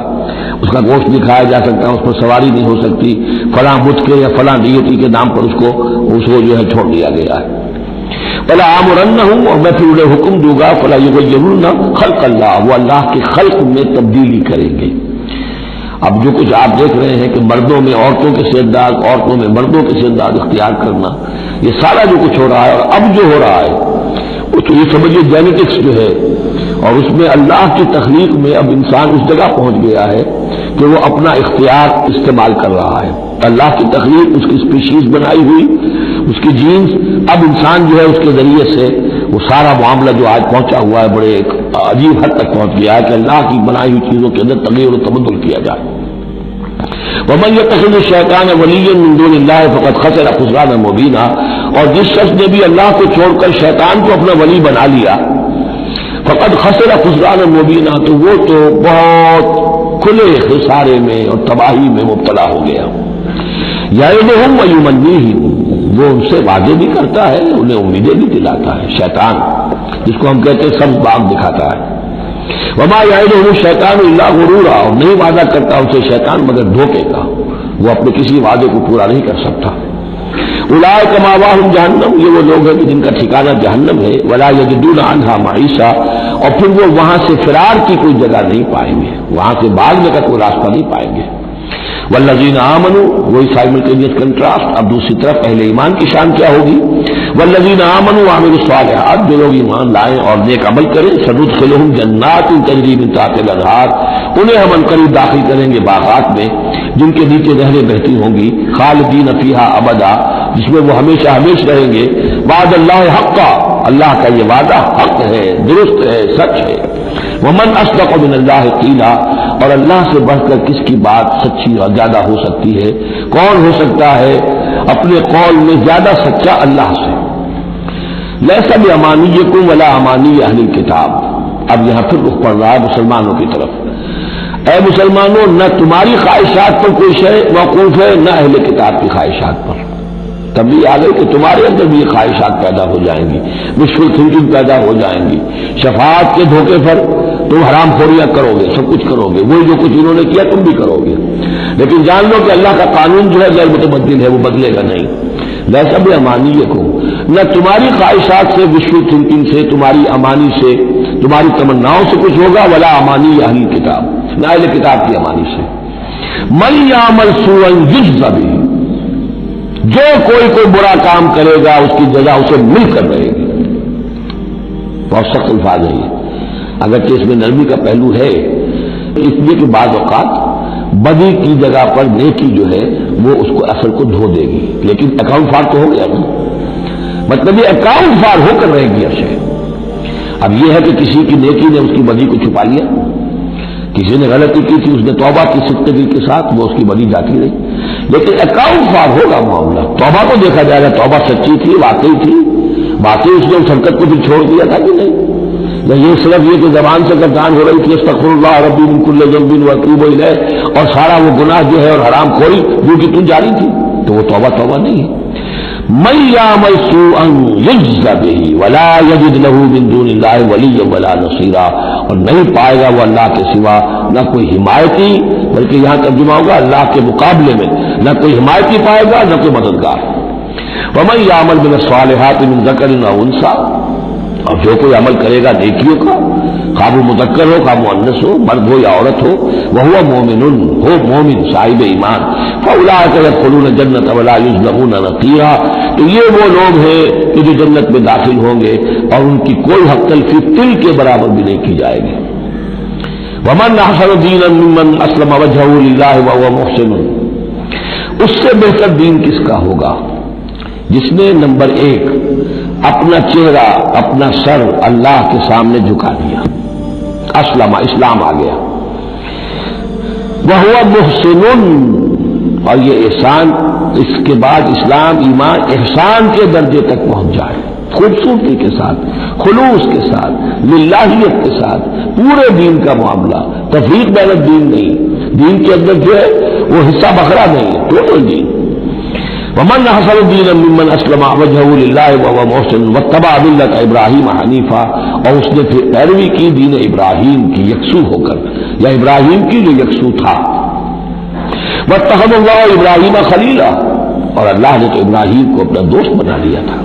اس کا گوشت نہیں کھایا جا سکتا، اس پر سواری نہیں ہو سکتی، فلاں بت کے یا فلاں ڈیٹی کے نام پر اس کو جو ہے چھوڑ دیا گیا ہے۔ فلا آمرنہم، اور میں پھر انہیں حکم دوں گا، فلا یغیرن خلق اللہ، وہ اللہ کے خلق میں تبدیلی کریں گے۔ اب جو کچھ آپ دیکھ رہے ہیں کہ مردوں میں عورتوں کے سے انداز، عورتوں میں مردوں کے سے انداز اختیار کرنا، یہ سارا جو کچھ ہو رہا ہے اور اب جو ہو رہا ہے وہ تو یہ سمجھیے جینیٹکس جو ہے، اور اس میں اللہ کی تخلیق میں اب انسان اس جگہ پہنچ گیا ہے کہ وہ اپنا اختیار استعمال کر رہا ہے۔ اللہ کی تخلیق، اس کی اسپیشیز بنائی ہوئی، اس کی جینز، اب انسان جو ہے اس کے ذریعے سے وہ سارا معاملہ جو آج پہنچا ہوا ہے بڑے ایک عجیب حد تک پہنچ گیا ہے کہ اللہ کی بنائی ہوئی چیزوں کے اندر تغیر و تبدل کیا جائے۔ وَمَن يَتَّخِذِ الشَّيْطَانَ وَلِيًّا مِن دُونِ اللَّهِ فَقَدْ خَسِرَ خُسْرَانًا مُبِينًا، اور جس شخص نے بھی اللہ کو چھوڑ کر شیطان کو اپنا ولی بنا لیا، فَقَدْ خَسِرَ خُسْرَانًا مُبِينًا، تو وہ تو بہت کھلے خسارے میں اور تباہی میں مبتلا ہو گیا۔ یعدہم ویمنیہم، وہ ان سے وعدے بھی کرتا ہے، انہیں امیدیں بھی دلاتا ہے، شیطان جس کو ہم کہتے ہیں سبز باغ دکھاتا ہے۔ وما یعدہم الشیطان الا غرورا، اور نہیں وعدہ کرتا اسے شیطان مگر دھوکے کا، وہ اپنے کسی وعدے کو پورا نہیں کر سکتا۔ اولئک مأواہم جہنم، یہ وہ لوگ ہیں کہ جن کا ٹھکانہ جہنم ہے، ولا یجدون عنہا محیصا، اور پھر وہ وہاں سے فرار کی کوئی جگہ نہیں پائیں گے، وہاں سے بھاگنے کا کوئی راستہ نہیں پائیں گے۔ والذین آمنوا، وہی سائملٹینیس کنٹراسٹ، اب دوسری طرف اہل ایمان کی شان کیا ہوگی؟ والذین آمنوا وعملوا الصالحات، جو لوگ ایمان لائیں اور نیک عمل کریں، سندخلہم جنات تجری من تحتہا الانہار، انہیں ہم عنقریب داخل کریں گے باغات میں جن کے نیچے نہریں بہتی ہوں گی، خالدین فیہا ابدا، جس میں وہ ہمیشہ ہمیشہ رہیں گے۔ وعد اللہ حقا، اللہ کا یہ وعدہ حق ہے، درست ہے، سچ ہے۔ ومن اصدق من اللہ قیلا، اور اللہ سے بڑھ کر کس کی بات سچی اور زیادہ ہو سکتی ہے؟ کون ہو سکتا ہے اپنے قول میں زیادہ سچا اللہ سے؟ لیس بامانیکم ولا امانی اہل الکتاب، اب یہاں پھر رخ پڑ رہا ہے مسلمانوں کی طرف۔ اے مسلمانوں، نہ تمہاری خواہشات پر کوئی شے موقوف ہے، نہ اہل کتاب کی خواہشات پر۔ تب یہ آ گئی کہ تمہارے اندر بھی یہ خواہشات پیدا ہو جائیں گی، وشفل تھنکنگ پیدا ہو جائیں گی، شفاعت کے دھوکے پر تم حرام خوریاں کرو گے، سب کچھ کرو گے، وہی جو کچھ انہوں نے کیا تم بھی کرو گے، لیکن جان لو کہ اللہ کا قانون جو ہے غیر متبدل ہے، وہ بدلے گا نہیں۔ ویسا بھی امانیکم، نہ تمہاری خواہشات سے، وشفل تھنکنگ سے، تمہاری امانی سے، تمہاری تمناؤں سے کچھ ہوگا، ولا امانی اہل کتاب، نہ اہل کتاب کی امانی سے۔ من یعمل سوءا یجز بہ، جو کوئی برا کام کرے گا اس کی جزا اسے مل کر رہے گی۔ بہت سخت الفاظ ہے یہ، اگرچہ اس میں نرمی کا پہلو ہے، اس لیے کہ بعض اوقات بدی کی جگہ پر نیکی جو ہے وہ اس کو اثر کو دھو دے گی، لیکن اکاؤنٹ فار تو ہو گیا نا، مطلب یہ اکاؤنٹ فار ہو کر رہے گی اشے۔ اب یہ ہے کہ کسی کی نیکی نے اس کی بدی کو چھپا لیا، کسی نے غلطی کی تھی، اس نے توبہ کی صدق دل کے ساتھ، وہ اس کی بڑی جاتی رہی، لیکن اکاؤنٹ فار ہوگا معاملہ۔ توبہ کو دیکھا جائے گا، توبہ سچی تھی، واقعی تھی، واقعی اس نے اس حرکت کو پھر چھوڑ دیا تھا کہ نہیں؟ یا یہ صرف یہ کہ زبان سے گردان ہو رہی تھی استغفر اللہ ربی من کل ذنب واتوب الیہ، اور سارا وہ گناہ جو ہے اور حرام خوری جو کہ تم جاری تھی، تو وہ توبہ نہیں ہے۔ من یعمل سوءا یجز بہ ولا یجد له من دون اللہ ولیا ولا نصیرا، اور نہیں پائے گا وہ اللہ کے سوا نہ کوئی حمایتی، بلکہ یہاں ترجمہ ہوگا اللہ کے مقابلے میں نہ کوئی حمایتی پائے گا نہ کوئی مددگار۔ ومن یعمل من الصالحات من ذکر او انثی، اور جو کوئی عمل کرے گا نیکیوں کا، خواہ وہ مذکر ہو خواہ مؤنث ہو، مرد ہو یا عورت ہو، وہو مومن ہو مومن صاحب ایمان، فاولئک یدخلون الجنۃ ولا یظلمون نقیرا، تو یہ وہ لوگ ہیں کہ جو جنت میں داخل ہوں گے اور ان کی کوئی حق تلفی تل کے برابر بھی نہیں کی جائے گی۔ ومن احسن دینا ممن اسلم وجهه للہ وهو محسن، اس سے بہتر دین کس کا ہوگا جس نے نمبر 1 اپنا چہرہ اپنا سر اللہ کے سامنے جھکا دیا، اسلم اسلام آ گیا، وہو محسن، اور یہ احسان، اس کے بعد اسلام ایمان احسان کے درجے تک پہنچ جائے، خوبصورتی کے ساتھ، خلوص کے ساتھ، للہیت کے ساتھ، پورے دین کا معاملہ، تفریق بین الدین نہیں، دین کے اندر جو ہے وہ حصہ بکھرا نہیں ہے، ٹوٹل دین۔ ومن احسن دینا ممن اسلم وجهه للہ وهو محسن واتبع ملت ابراہیم حنیفا، اور اس نے پھر پیروی کی دین ابراہیم کی یکسو ہو کر، یا ابراہیم کی جو یکسو تھا۔ واتخذ اللہ ابراہیم خلیلا، اور اللہ نے تو ابراہیم کو اپنا دوست بنا لیا تھا۔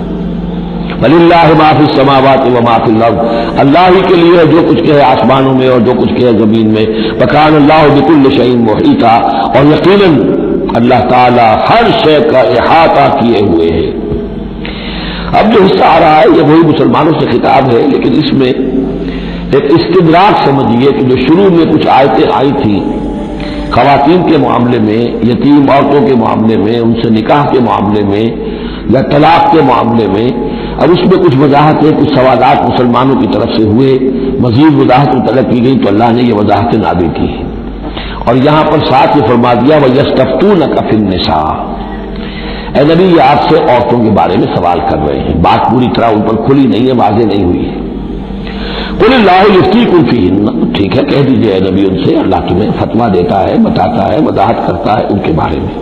وللہ ما فی السماوات وما فی الارض، اللہ ہی کے لیے جو کچھ کہ ہے آسمانوں میں اور جو کچھ کہ ہے زمین میں، وکان اللہ بکل شیء محیطا، اور یقیناً اللہ تعالی ہر شے کا احاطہ کیے ہوئے ہے۔ اب جو حصہ آ رہا ہے یہ وہی مسلمانوں سے خطاب ہے، لیکن اس میں ایک استدراک سمجھیے کہ جو شروع میں کچھ آیتیں آئی تھیں خواتین کے معاملے میں، یتیم عورتوں کے معاملے میں، ان سے نکاح کے معاملے میں یا طلاق کے معاملے میں، اب اس میں کچھ وضاحتیں، کچھ سوالات مسلمانوں کی طرف سے ہوئے، مزید وضاحتیں طلب کی گئی تو اللہ نے یہ وضاحتیں نازل کی ہیں، اور یہاں پر ساتھ یہ فرما دیا وَيَسْتَفْتُونَكَ فِي النِّسَاءِ، اے نبی یہ آپ سے عورتوں کے بارے میں سوال کر رہے ہیں، بات پوری طرح ان پر کھلی نہیں ہے، واضح نہیں ہوئی ہے۔ قُلِ اللَّهُ يُفْتِيكُمْ فِيهِنَّ، ٹھیک ہے کہہ دیجئے اے نبی ان سے، اللہ تمہیں فتویٰ دیتا ہے، بتاتا ہے، وضاحت کرتا ہے ان کے بارے میں۔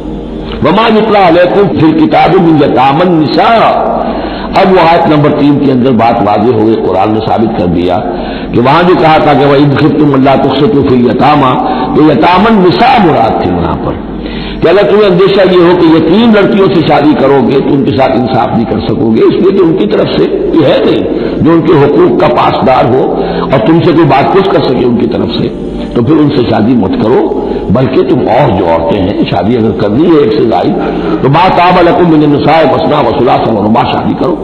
وَمَا يُتْلَىٰ عَلَيْكُمْ فِي الْكِتَابِ مِن يَتَامَى النِّسَاءِ، اب وہ آیت نمبر 3 کے اندر بات واضح ہو گئی، قرآن نے ثابت کر دیا کہ وہاں جو کہا تھا کہ وَإِذْ خِفْتُمْ أَلَّا تُقْسِطُوا فِي الْيَتَامَى، تو یتامى النِّسَاء مراد تھی وہاں پر، کہ اگر تمہیں اندیشہ یہ ہو کہ یتیم لڑکیوں سے شادی کرو گے تو ان کے ساتھ انصاف نہیں کر سکو گے، اس لیے کہ ان کی طرف سے یہ ہے نہیں جو ان کے حقوق کا پاسدار ہو اور تم سے کوئی بات پوچھ کر سکے ان کی طرف سے، تو پھر ان سے شادی مت کرو، بلکہ تم اور جو عورتیں ہیں شادی اگر کرنی ہے ایک سے زائد تو ما طاب لکم من النساء مثنی وثلاث ورباع، شادی کرو۔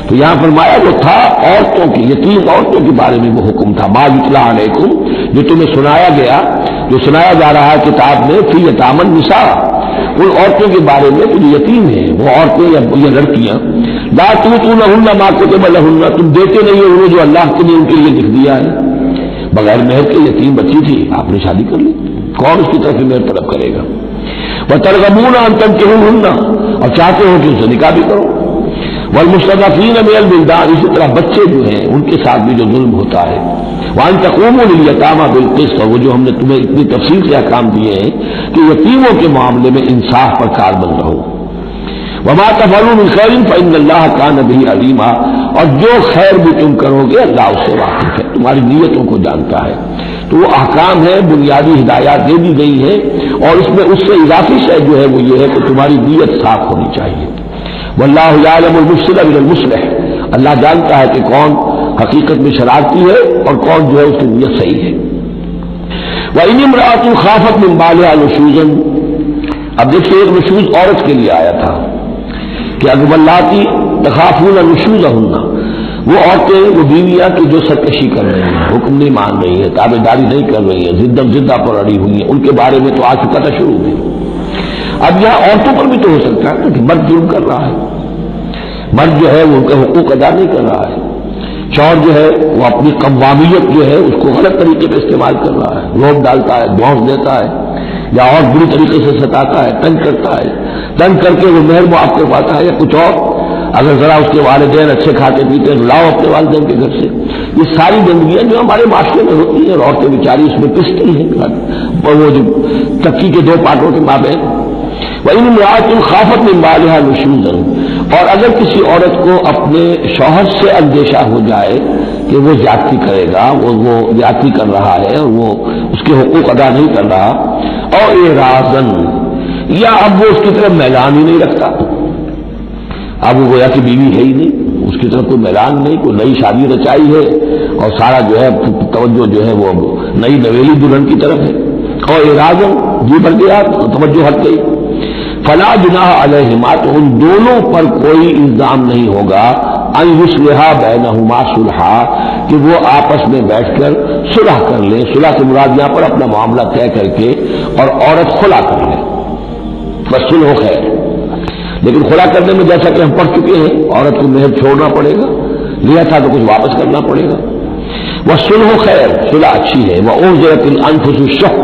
تو یہاں فرمایا جو تھا عورتوں کی، یتیم عورتوں کے بارے میں وہ حکم تھا، ما یتلی علیکم، جو تمہیں سنایا گیا، جو سنایا جا رہا ہے کتاب میں، فی یتامى النساء، ان عورتوں کے بارے میں جو یتیم ہیں، وہ عورتیں یا لڑکیاں، لا تؤتونہن ما کتب لہن، تم دیتے نہیں ہو انہیں جو اللہ نے ان کے لیے لکھ دیا ہے، بغیر مہر کے یتیم بچی تھی آپ نے شادی کر لی، کون اس کی طرف سے مہر طلب کرے گا؟ وترغبون ان تنکحوہن، اور چاہتے ہو کہ ان سے نکاح بھی کرو، والمستضعفین من الولدان، اسی طرح بچے جو ہیں ان کے ساتھ بھی جو ظلم ہوتا ہے، وان تقوموا للیتامى بالقسط، وہ جو ہم نے تمہیں اتنی تفصیل سے احکام دیے ہیں کہ یتیموں کے معاملے میں انصاف پر کاربند رہو، وما تفعلوا من خیر فإن اللہ کان بہ علیما، اور جو خیر بھی تم کرو گے اللہ اس سے واقف ہے، تمہاری نیتوں کو جانتا ہے۔ تو وہ احکام ہے، بنیادی ہدایات دے دی گئی ہیں، اور اس میں اس سے اضافی شے جو ہے وہ یہ ہے کہ تمہاری نیت صاف ہونی چاہیے۔ واللہ یعلم المفسد من المصلح، اللہ جانتا ہے کہ کون حقیقت میں شرارتی ہے اور کون جو ہے اس کی نیت صحیح ہے۔ وَإِنِ امْرَأَةٌ خَافَتْ مِنْ بَالِهَا نُشُوزًا، اب دیکھیے ایک نشوز عورت کے لیے آیا تھا کہ واللاتی تخافون نشوزہن، وہ عورتیں، وہ بیویاں کہ جو سرکشی کر رہی ہیں، حکم نہیں مان رہی ہیں، تابع داری نہیں کر رہی ہیں، زدہ پر اڑی ہوئی ہیں، ان کے بارے میں تو آج چکا تھا شروع میں۔ اب یہاں عورتوں پر بھی تو ہو سکتا ہے کہ مرد ظلم کر رہا ہے، مرد جو ہے وہ ان کے حقوق ادا نہیں کر رہا ہے، شوہر جو ہے وہ اپنی قوامیت جو ہے اس کو غلط طریقے پہ استعمال کر رہا ہے، روک ڈالتا ہے، دھوس دیتا ہے، یا اور بری طریقے سے ستاتا ہے، تنگ کرتا ہے، تنگ کر کے وہ مہر معاف کرواتا ہے یا کچھ اور، اگر ذرا اس کے والدین اچھے کھاتے پیتے ہیں لاؤ اپنے والدین کے گھر سے. یہ ساری گندگیاں جو ہمارے معاشرے میں ہوتی ہیں اور عورتیں بیچاری اس میں پستی ہیں، وہ جو چکی کے دو پارٹوں کے مابین. وَإِنِ امْرَأَةٌ خَافَتْ مِنْ بَعْلِهَا نُشُوزًا، اور اگر کسی عورت کو اپنے شوہر سے اندیشہ ہو جائے کہ وہ زیادتی کرے گا، وہ زیادتی کر رہا ہے اور وہ اس کے حقوق ادا نہیں کر رہا، اور اعراضاً، یا اب وہ اس کی طرف میلان ہی نہیں رکھتا، اب وہ گویا کہ بیوی ہے ہی نہیں، اس کی طرف کوئی میلان نہیں، کوئی نئی شادی رچائی ہے اور سارا جو ہے توجہ جو ہے وہ نئی نویلی دلہن کی طرف ہے، اور اعراضاً جی بھر گیا توجہ ہٹ گئی. فلا جناح علیہما، تو ان دونوں پر کوئی الزام نہیں ہوگا، ان یصلحا بینہما صلحا، کہ وہ آپس میں بیٹھ کر صلح کر لیں. صلح سے مراد یہاں پر اپنا معاملہ طے کر کے اور عورت خلا کر لے، بس صلح خیر. لیکن خلا کرنے میں جیسا کہ ہم پڑھ چکے ہیں عورت کو مہر چھوڑنا پڑے گا، لیا تھا تو کچھ واپس کرنا پڑے گا. وہ صلح خیر، صلح اچھی ہے. وہ احضرت الانفس الشح،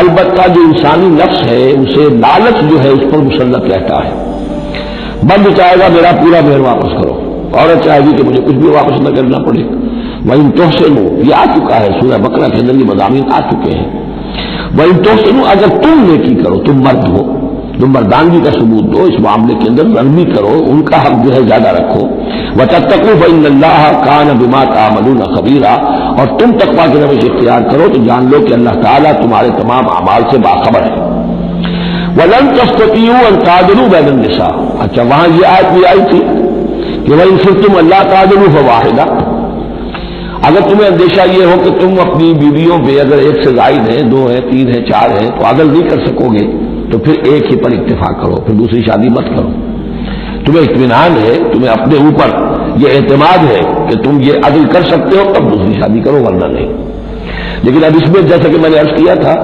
البتہ جو انسانی نفس ہے اسے لالچ جو ہے اس پر مسلط رہتا ہے. بند چاہے گا میرا پورا مہر واپس کرو، عورت چاہے گی کہ مجھے کچھ بھی واپس نہ کرنا پڑے. وَإِن تُحْسِنُوا، یہ آ چکا ہے سورہ بقرہ کے اندر، یہ مضامین آ چکے ہیں. وَإِن تُحْسِنُوا، اگر تم نیکی کرو، تم مرد ہو، تم مردانگی کا ثبوت دو، اس معاملے کے اندر نرمی کرو، ان کا حق جو ہے زیادہ رکھو. وَتَتَّقُوا فَإِنَّ اللَّهَ كَانَ بِمَا تَعْمَلُونَ خَبِيرًا، اور تم تقویٰ کی روش اختیار کرو تو جان لو کہ اللہ تعالیٰ تمہارے تمام اعمال سے باخبر ہے. وَلَن تَسْتَطِيعُوا أَن تَعْدِلُوا بَيْنَ النِّسَاءِ، اچھا وہاں یہ آیت بھی آئی تھی کہ وَإِن خِفْتُمْ أَلَّا تَعْدِلُوا فَوَاحِدَةً، اگر تمہیں اندیشہ یہ ہو کہ تم اپنی بیویوں پہ اگر ایک سے زائد ہیں، دو ہیں، تین ہیں، چار ہیں، تو عدل نہیں کر سکو گے تو پھر ایک ہی پر اکتفا کرو، پھر دوسری شادی مت کرو. تمہیں اطمینان ہے، تمہیں اپنے اوپر یہ اعتماد ہے کہ تم یہ عدل کر سکتے ہو، تب دوسری شادی کرو، ورنہ نہیں. لیکن اب اس میں جیسا کہ میں نے عرض کیا تھا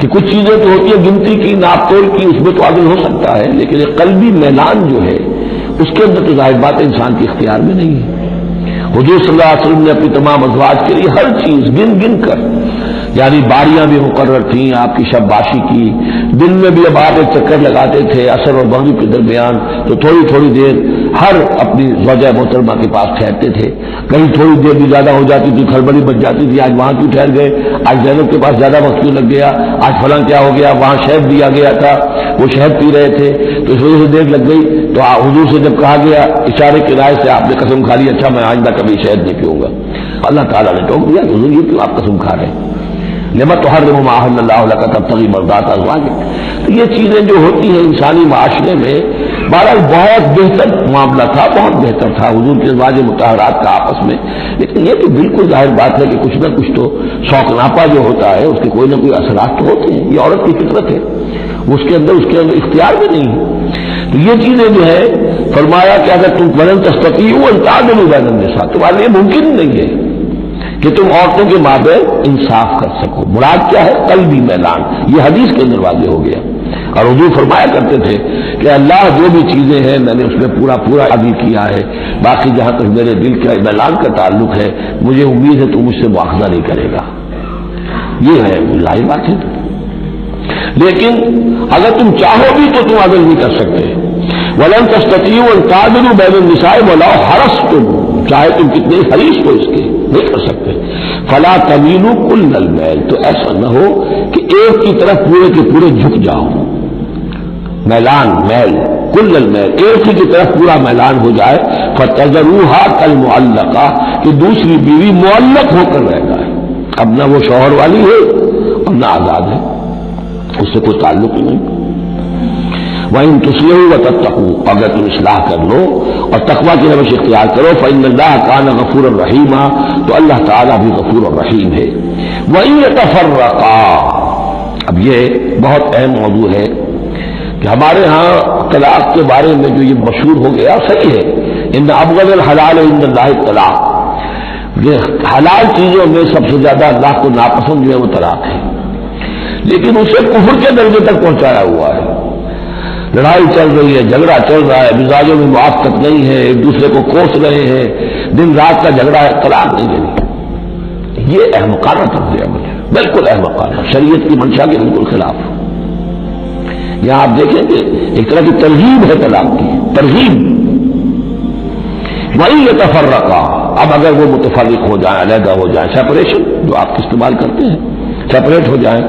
کہ کچھ چیزیں تو ہوتی ہیں گنتی کی، ناپ تول کی، اس میں تو عدل ہو سکتا ہے، لیکن ایک قلبی میلان جو ہے اس کے اندر تو ظاہر بات انسان کے اختیار میں نہیں ہے. حضور صلی اللہ علیہ وسلم نے اپنی تمام ازواج کے لیے ہر چیز گن گن کر، یعنی باریاں بھی مقرر تھیں آپ کی شب باشی کی، دن میں بھی اب آپ ایک چکر لگاتے تھے عصر اور مغرب کے درمیان، تو تھوڑی تھوڑی دیر ہر اپنی زوجہ محترمہ کے پاس ٹھہرتے تھے. کہیں تھوڑی دیر بھی زیادہ ہو جاتی تھی، کھڑبڑی بچ جاتی تھی، آج وہاں کیوں ٹھہر گئے، آج زینب کے پاس زیادہ وقت کیوں لگ گیا، آج فلاں کیا ہو گیا، وہاں شہد دیا گیا تھا وہ شہد پی رہے تھے تو اس وجہ سے دیر لگ گئی. تو حضور سے جب کہا گیا اشارے کے رائے سے آپ نے قسم کھا لی اچھا میں آئندہ کبھی شہد نہیں پیوں گا. اللہ تعالیٰ نے ٹوک دیا حضور یہ کیوں آپ قسم کھا رہے ہیں، لما تحرم ما احل اللہ لک تبتغی مرضات ازواجک. تو یہ چیزیں جو ہوتی ہیں انسانی معاشرے میں بہرحال بہت بہتر معاملہ تھا، بہت بہتر تھا حضور کے ازواج مطہرات کا آپس میں. لیکن یہ تو بالکل ظاہر بات ہے کہ کچھ نہ کچھ تو شوق ناپا جو ہوتا ہے اس کے کوئی نہ کوئی اثرات تو ہوتے ہیں. یہ عورت کی فطرت ہے، اس کے اندر اختیار بھی نہیں ہے. تو یہ چیزیں جو ہے فرمایا کہ اگر تم ولن تستطیعوا ان تعدلوا بین النساء، تمہارے لیے ممکن نہیں ہے کہ تم عورتوں کے مابین انصاف کر سکو. مراد کیا ہے؟ قلبی میلان. یہ حدیث کے اندر واضح ہو گیا. اور حضور فرمایا کرتے تھے کہ اللہ جو بھی چیزیں ہیں میں نے اس میں پورا عدل کیا ہے، باقی جہاں تک میرے دل کا میلان کا تعلق ہے مجھے امید ہے تو مجھ سے مواخذہ نہیں کرے گا. یہ ہے ظاہر بات ہے. لیکن اگر تم چاہو بھی تو تم عدل نہیں کر سکتے. ولن تستطيعوا ان تعدلوا بين النساء ولو حرصتم، چاہے تم کتنے حریص ہو اس کے نہیں کر سکتے. فلا تميلوا كل الميل، تو ایسا نہ ہو کہ ایک کی طرف پورے کے پورے جھک جاؤ. میلان میل کل المیل، ایک ہی کی طرف پورا میلان ہو جائے. فتذروها كالمعلقة، کہ دوسری بیوی معلق ہو کر رہ جائے، اب نہ وہ شوہر والی ہے اور نہ آزاد ہے، اس سے کوئی تعلق نہیں. وَإِن تُصْلِحُوا وَتَتَّقُوا، اگر تم اصلاح کر لو اور تقویٰ کی روش اختیار کرو، فَإِنَّ اللَّهَ كَانَ غَفُورًا رَحِيمًا، تو اللہ تعالیٰ بھی غفور الرحیم ہے. وَإِن يَتَفَرَّقَا، اب یہ بہت اہم موضوع ہے کہ ہمارے ہاں طلاق کے بارے میں جو یہ مشہور ہو گیا صحیح ہے، ان ابغض الحلال عند اللہ الطلاق، حلال چیزوں میں سب سے زیادہ اللہ کو ناپسند جو ہے وہ طلاق ہے. لیکن اسے کفر کے درجے تک پہنچایا ہوا ہے. لڑائی چل رہی ہے، جھگڑا چل رہا ہے، مزاجوں میں موافقت نہیں ہے، ایک دوسرے کو کوس رہے ہیں، دن رات کا جھگڑا ہے، طلاق نہیں دینی، یہ احمقانہ طرز عمل ہے، بالکل احمقانہ، شریعت کی منشا کے بالکل خلاف۔ یہاں آپ دیکھیں کہ ایک طرح کی ترغیب ہے طلاق کی، ترغیب۔ وَإِن يَتَفَرَّقَا، اب اگر وہ متفرق ہو جائیں، علیحدہ ہو جائیں، سیپریشن جو آپ استعمال کرتے ہیں، سیپریٹ ہو جائیں،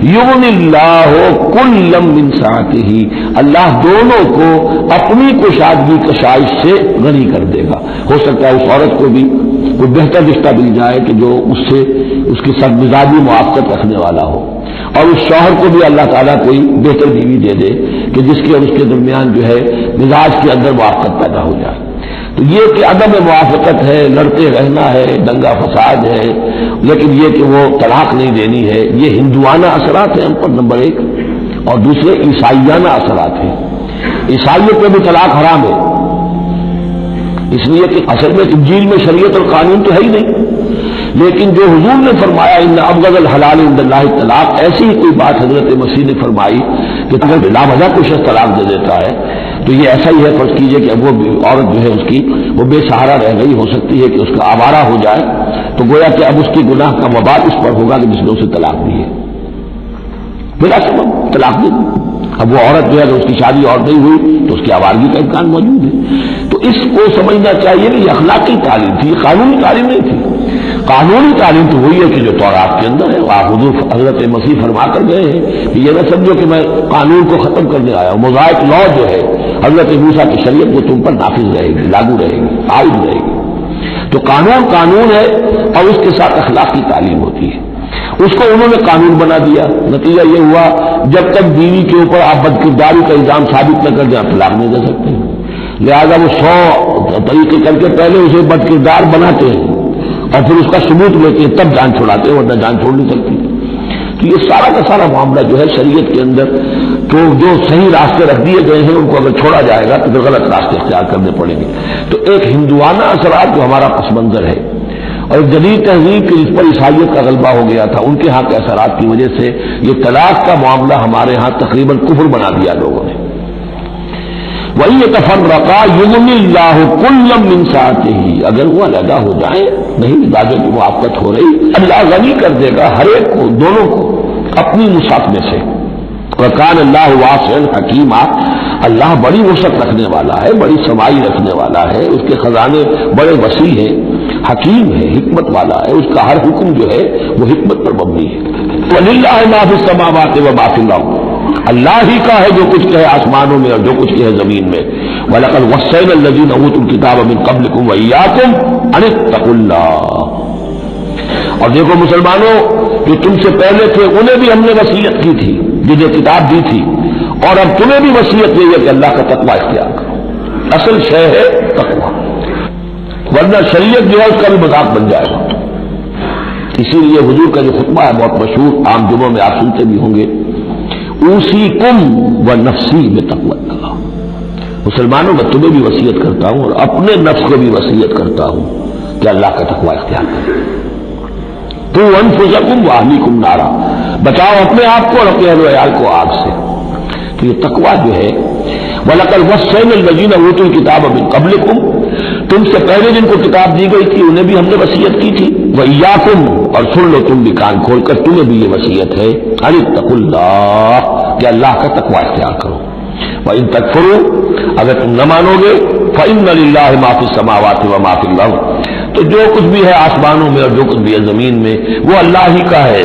یغنی اللہ کلا من سعتہ، اللہ دونوں کو اپنی کشادگی کشائش سے غنی کر دے گا۔ ہو سکتا ہے اس عورت کو بھی کوئی بہتر رشتہ مل جائے کہ جو اس سے اس کی سخت مزاجی موافقت رکھنے والا ہو، اور اس شوہر کو بھی اللہ تعالیٰ کوئی بہتر بیوی دے دے کہ جس کے اور اس کے درمیان جو ہے مزاج کے اندر موافقت پیدا ہو جائے۔ تو یہ کہ عدم موافقت ہے، لڑتے رہنا ہے، دنگا فساد ہے، لیکن یہ کہ وہ طلاق نہیں دینی ہے، یہ ہندوانہ اثرات ہیں ہم پر نمبر ایک، اور دوسرے عیسائیانہ اثرات ہیں۔ عیسائیت میں بھی طلاق حرام ہے، اس لیے کہ اصل میں انجیل میں شریعت اور قانون تو ہے ہی نہیں، لیکن جو حضور نے فرمایا ان ابغض الحلال عند اللہ طلاق، ایسی ہی کوئی بات حضرت مسیح نے فرمائی کہ اگر بلا وجہ کوئی شخص طلاق دے دیتا ہے تو یہ ایسا ہی ہے، فرض کیجئے کہ اب وہ عورت جو ہے اس کی وہ بے سہارا رہ گئی، ہو سکتی ہے کہ اس کا آوارہ ہو جائے، تو گویا کہ اب اس کی گناہ کا وبال اس پر ہوگا کہ جس نے اسے طلاق دی ہے، بلا سبب طلاق دی۔ اب وہ عورت جو ہے اگر اس کی شادی اور نہیں ہوئی تو اس کی آوارگی کا امکان موجود ہے۔ تو اس کو سمجھنا چاہیے کہ یہ اخلاقی تعلیم تھی، یہ قانونی تعلیم نہیں تھی۔ قانونی تعلیم تو وہی ہے کہ جو تورات کے اندر ہے، آپ حضور حضرت مسیح فرما کر گئے ہیں کہ یہ نہ سمجھو کہ میں قانون کو ختم کرنے آیا ہوں، موزائک لا جو ہے حضرت موسیٰ کی شریعت وہ تم پر نافذ رہے گی، لاگو رہے گی، عائد رہے گی۔ تو قانون قانون ہے اور اس کے ساتھ اخلاقی تعلیم ہوتی ہے۔ اس کو انہوں نے قانون بنا دیا، نتیجہ یہ ہوا جب تک بیوی کے اوپر آپ بدکرداری کا الزام ثابت نہ کر دیں آپ طلاق نہیں دے سکتے، لہذا وہ 100 طریقے کر کے پہلے اسے بدکردار بناتے ہیں اور پھر اس کا ثبوت لیتے ہیں، تب جان چھڑاتے ہیں، ورنہ جان چھوڑ نہیں سکتی۔ تو یہ سارا کا سارا معاملہ جو ہے شریعت کے اندر تو جو صحیح راستے رکھ دیے گئے ہیں ان کو اگر چھوڑا جائے گا تو پھر غلط راستے اختیار کرنے پڑیں گے۔ تو ایک ہندوانہ اثرات جو ہمارا پس منظر ہے، اور جدید تہذیب کے جس پر عیسائیت کا غلبہ ہو گیا تھا، ان کے ہاں کے اثرات کی وجہ سے یہ طلاق کا معاملہ ہمارے ہاں تقریباً کفر بنا دیا لوگوں نے۔ وَإِن يَتَفَرَّقَا يُغْنِ اللَّهُ كُلًّا مِّن سَعَتِهِ، اگر وہ علیحدہ ہو جائیں، نہیں مزاجوں کی موافقت ہو رہی، اللہ غنی کر دے گا ہر ایک کو، دونوں کو اپنی وسعت میں سے۔ وَكَانَ اللَّهُ وَاسِعًا حَكِيمًا، اللہ بڑی وسعت رکھنے والا ہے، بڑی سمائی رکھنے والا ہے، اس کے خزانے بڑے وسیع ہیں، حکیم ہے، حکمت والا ہے، اس کا ہر حکم جو ہے وہ حکمت پر مبنی ہے۔ وَلِلَّهِ مَا فِي السَّمَاوَاتِ وَمَا فِي الْأَرْضِ، اللہ ہی کا ہے جو کچھ ہے آسمانوں میں اور جو کچھ ہے زمین میں۔ وَلَقَدْ وَصَّيْنَا الَّذِينَ أُوتُوا الْكِتَابَ مِن قَبْلِكُمْ وَإِيَّاكُمْ أَنِ اتَّقُوا اللَّهَ، اور دیکھو مسلمانوں جو تم سے پہلے تھے انہیں بھی ہم نے وصیت کی تھی، جنہیں کتاب دی تھی، اور اب تمہیں بھی وصیت یہ ہے کہ اللہ کا تقوی اختیار کرو، اصل شے ہے تقوی، ورنہ شریعت جو ہے اس کا بھی مذاق بن جائے گا۔ اسی لیے حضور کا جو خطبہ ہے بہت مشہور، عام جمعوں میں آپ سنتے بھی ہوں گے، اوصیکم ونفسی بتقوی اللہ، مسلمانوں میں تمہیں بھی وصیت کرتا ہوں اور اپنے نفس کو بھی وصیت کرتا ہوں کہ اللہ کا تقوی اختیار کریں۔ تو انفسکم واہلیکم نارا، بچاؤ اپنے آپ کو اور اپنے اہل و عیال کو آگ سے۔ تو یہ تقوی جو ہے، وَلَقَدْ وَصَّيْنَا الَّذِينَ أُوتُوا الْكِتَابَ مِن قَبْلِكُمْ، تم سے پہلے جن کو کتاب دی گئی تھی انہیں بھی ہم نے وصیت کی تھی، وَإِيَّاكُمْ، اور سن لو تم بھی کان کھول کر، تمہیں بھی یہ وصیت ہے، أَنِ اتَّقُوا اللَّهَ، کہ اللہ کا تقوی اختیار کرو۔ وَإِن تَكْفُرُوا، اگر تم نہ مانو گے، فَإِنَّ لِلَّهِ مَا فِي السَّمَاوَاتِ وَمَا فِي الْأَرْضِ، تو جو کچھ بھی ہے آسمانوں میں اور جو کچھ بھی ہے زمین میں وہ اللہ ہی کا ہے۔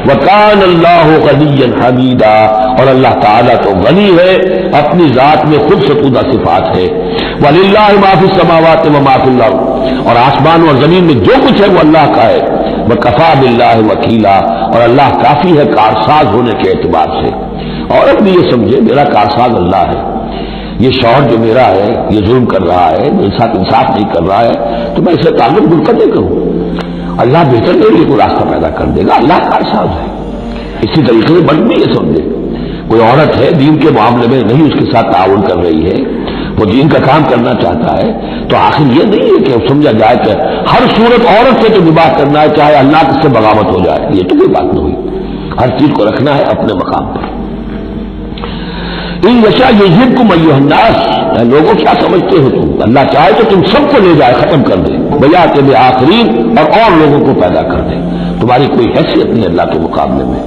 وَكَانَ اللَّهُ غَنِيًّا حَمِيدًا، اور اللہ تعالیٰ تو غنی ہے، اپنی ذات میں خود ستودہ صفات ہے۔ وَلِلَّهِ مَا فِي السَّمَاوَاتِ وَمَا فِي الْأَرْضِ، اور آسمانوں اور زمین میں جو کچھ ہے وہ اللہ کا ہے۔ وَكَفَى بِاللَّهِ وَكِيلًا، اور اللہ کافی ہے کارساز ہونے کے اعتبار سے۔ عورت بھی یہ سمجھے میرا کارساز اللہ ہے، یہ شوہر جو میرا ہے یہ ظلم کر رہا ہے، میرے ساتھ انصاف نہیں کر رہا ہے، تو میں اسے تعلق منقطع کروں، اللہ بہتر میرے لیے کوئی راستہ پیدا کر دے گا، اللہ کارساز ہے۔ اسی طریقے سے مرد بھی یہ سمجھے، کوئی عورت ہے دین کے معاملے میں نہیں اس کے ساتھ تعاون کر رہی ہے، وہ دین کا کام کرنا چاہتا ہے، تو آخر یہ نہیں ہے کہ سمجھا جائے کہ ہر صورت عورت سے تو نباہ کرنا ہے چاہے اللہ سے بغاوت ہو جائے، یہ تو کوئی بات نہیں ہوئی، ہر چیز کو رکھنا ہے اپنے مقام پر۔ ان یشاء یذہبکم ایھا الناس، لوگوں کیا سمجھتے ہو تم؟ اللہ چاہے تو تم سب کو لے جائے، ختم کر دے، بجا کے بے آخرین، اور لوگوں کو پیدا کر دے۔ تمہاری کوئی حیثیت نہیں اللہ کے مقابلے میں،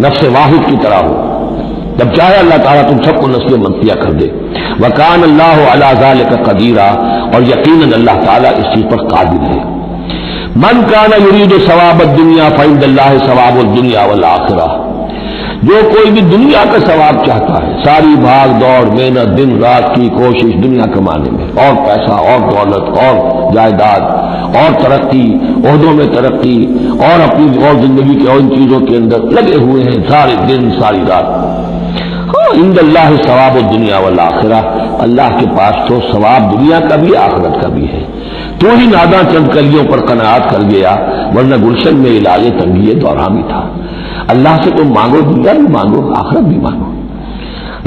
نفس واحد کی طرح ہو۔ جب چاہے اللہ تعالیٰ تم سب کو نسل منتیا کر دے۔ وکان اللہ علی ذلک قدیرا، اور یقیناً اللہ تعالیٰ اس چیز پر قادر ہے۔ من کان یرید ثواب الدنیا فعند اللہ ثواب الدنیا والآخرہ، جو کوئی بھی دنیا کا ثواب چاہتا ہے، ساری بھاگ دوڑ محنت دن رات کی کوشش دنیا کمانے میں، اور پیسہ اور دولت اور جائیداد اور ترقی، عہدوں میں ترقی، اور اپنی اور زندگی کے اور ان چیزوں کے اندر لگے ہوئے ہیں سارے دن ساری رات۔ عند اللہ ثواب الدنیا والآخرہ، اللہ کے پاس تو ثواب دنیا کا بھی آخرت کا بھی ہے۔ تو ہی ناداں چند کلیوں پر قناعت کر گیا، ورنہ گلشن میں علاج تنگی دوران بھی تھا۔ اللہ سے تم مانگو، دنیا بھی مانگو، آخرت بھی مانگو۔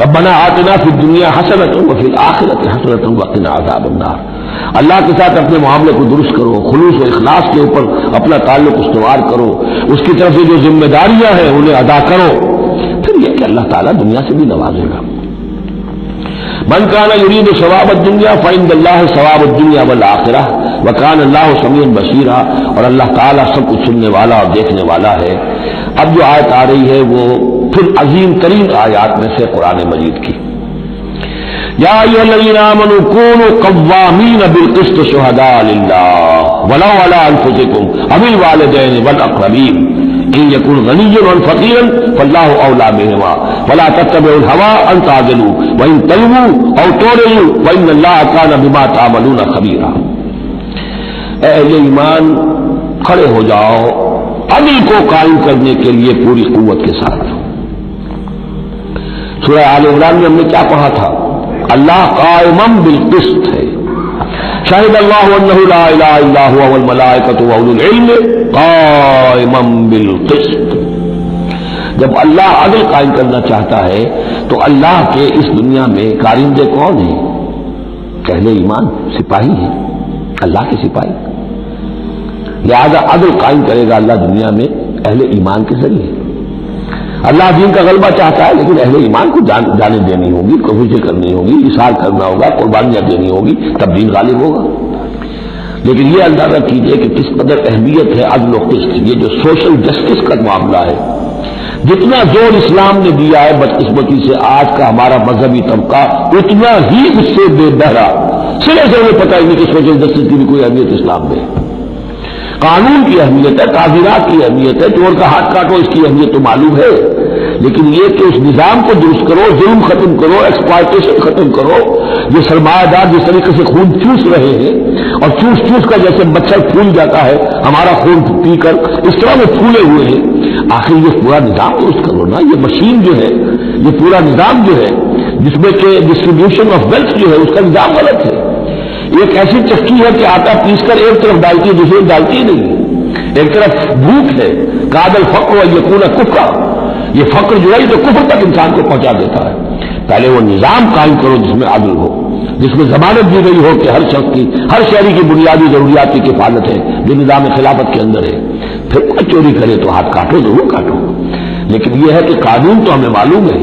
ربنا آتنا فی الدنیا حسنۃ وفی الآخرۃ حسنۃ وقنا عذاب النار۔ اللہ کے ساتھ اپنے معاملے کو درست کرو، خلوص و اخلاص کے اوپر اپنا تعلق استوار کرو، اس کی طرف سے جو ذمہ داریاں ہیں انہیں ادا کرو، پھر یہ کہ اللہ تعالیٰ دنیا سے بھی نوازے گا۔ من کان یرید ثواب الدنیا فعند اللہ ثواب الدنیا والآخرہ وکان اللہ سمیعا بصیرا، اور اللہ تعالیٰ سب کچھ سننے والا اور دیکھنے والا ہے۔ اب جو آیت آ رہی ہے وہ پھر عظیم ترین آیات میں سے قرآن مجید کی۔ یا ایھا الذین آمنوا کونوا قوامین بالقسط شہداء للہ ولو علی انفسکم او الوالدین والاقربین ان یکن غنیا و فقیرا فاللہ اولی بہما ولا تتبعوا الہوی ان تعدلوا وان تلووا او تعرضوا فان اللہ کان بما تعملون خبیرا۔ اے اہل ایمان، کھڑے ہو جاؤ عدل کو قائم کرنے کے لیے پوری قوت کے ساتھ۔ سورہ آل عمران میں ہم نے کیا پڑھا تھا؟ اللہ قائم بالقسط ہے، شاہد اللہ انہ لا الہ الا هو والملائکۃ واولو العلم قائما بالقسط۔ جب اللہ عدل قائم کرنا چاہتا ہے تو اللہ کے اس دنیا میں کارندے کون ہیں؟ اہل ایمان، سپاہی ہیں، اللہ کے سپاہی۔ لہذا عدل قائم کرے گا اللہ دنیا میں اہل ایمان کے ذریعے۔ اللہ دین کا غلبہ چاہتا ہے، لیکن اہل ایمان کو جانیں دینی ہوگی، کوششیں کرنی ہوگی، اصرار کرنا ہوگا، قربانیاں دینی ہوگی، تب دین غالب ہوگا۔ لیکن یہ اندازہ کیجئے کہ کس قدر اہمیت ہے عدل و قسط، یہ جو سوشل جسٹس کا معاملہ ہے، جتنا زور اسلام نے دیا ہے بدقسمتی سے آج کا ہمارا مذہبی طبقہ اتنا ہی اس سے بے بہرا، سرے سے انہیں پتہ ہی نہیں کہ سوشل جسٹس کی بھی کوئی اہمیت اسلام میں ہے۔ قانون کی اہمیت ہے، تعزیرات کی اہمیت ہے، چور کا ہاتھ کاٹو اس کی اہمیت تو معلوم ہے، لیکن یہ کہ اس نظام کو درست کرو، ظلم ختم کرو، ایکسپلائٹیشن ختم کرو، یہ سرمایہ دار جس طریقے سے خون چوس رہے ہیں اور چوس کا جیسے مچھر پھول جاتا ہے ہمارا خون پی کر، اس طرح وہ پھولے ہوئے ہیں، آخر یہ پورا نظام درست کرو نا۔ یہ مشین جو ہے، یہ پورا نظام جو ہے جس میں کہ ڈسٹریبیوشن آف ویلتھ جو ہے اس کا نظام غلط ہے۔ ایک ایسی چکی ہے کہ آٹا پیس کر ایک طرف ڈالتی ہے، دوسری ڈالتی نہیں، ایک طرف بھوک ہے، کاد الفقر یکون کفرا، یہ فقر جو ہے یہ تو کفر تک انسان کو پہنچا دیتا ہے۔ پہلے وہ نظام قائم کرو جس میں عدل ہو، جس میں ضمانت دی گئی ہو کہ ہر شخص کی، ہر شہری کی بنیادی ضروریات کی کفالت ہے، جو نظام خلافت کے اندر ہے۔ پھر کوئی چوری کرے تو ہاتھ کاٹو، ضرور کاٹو، لیکن یہ ہے کہ قانون تو ہمیں معلوم ہے،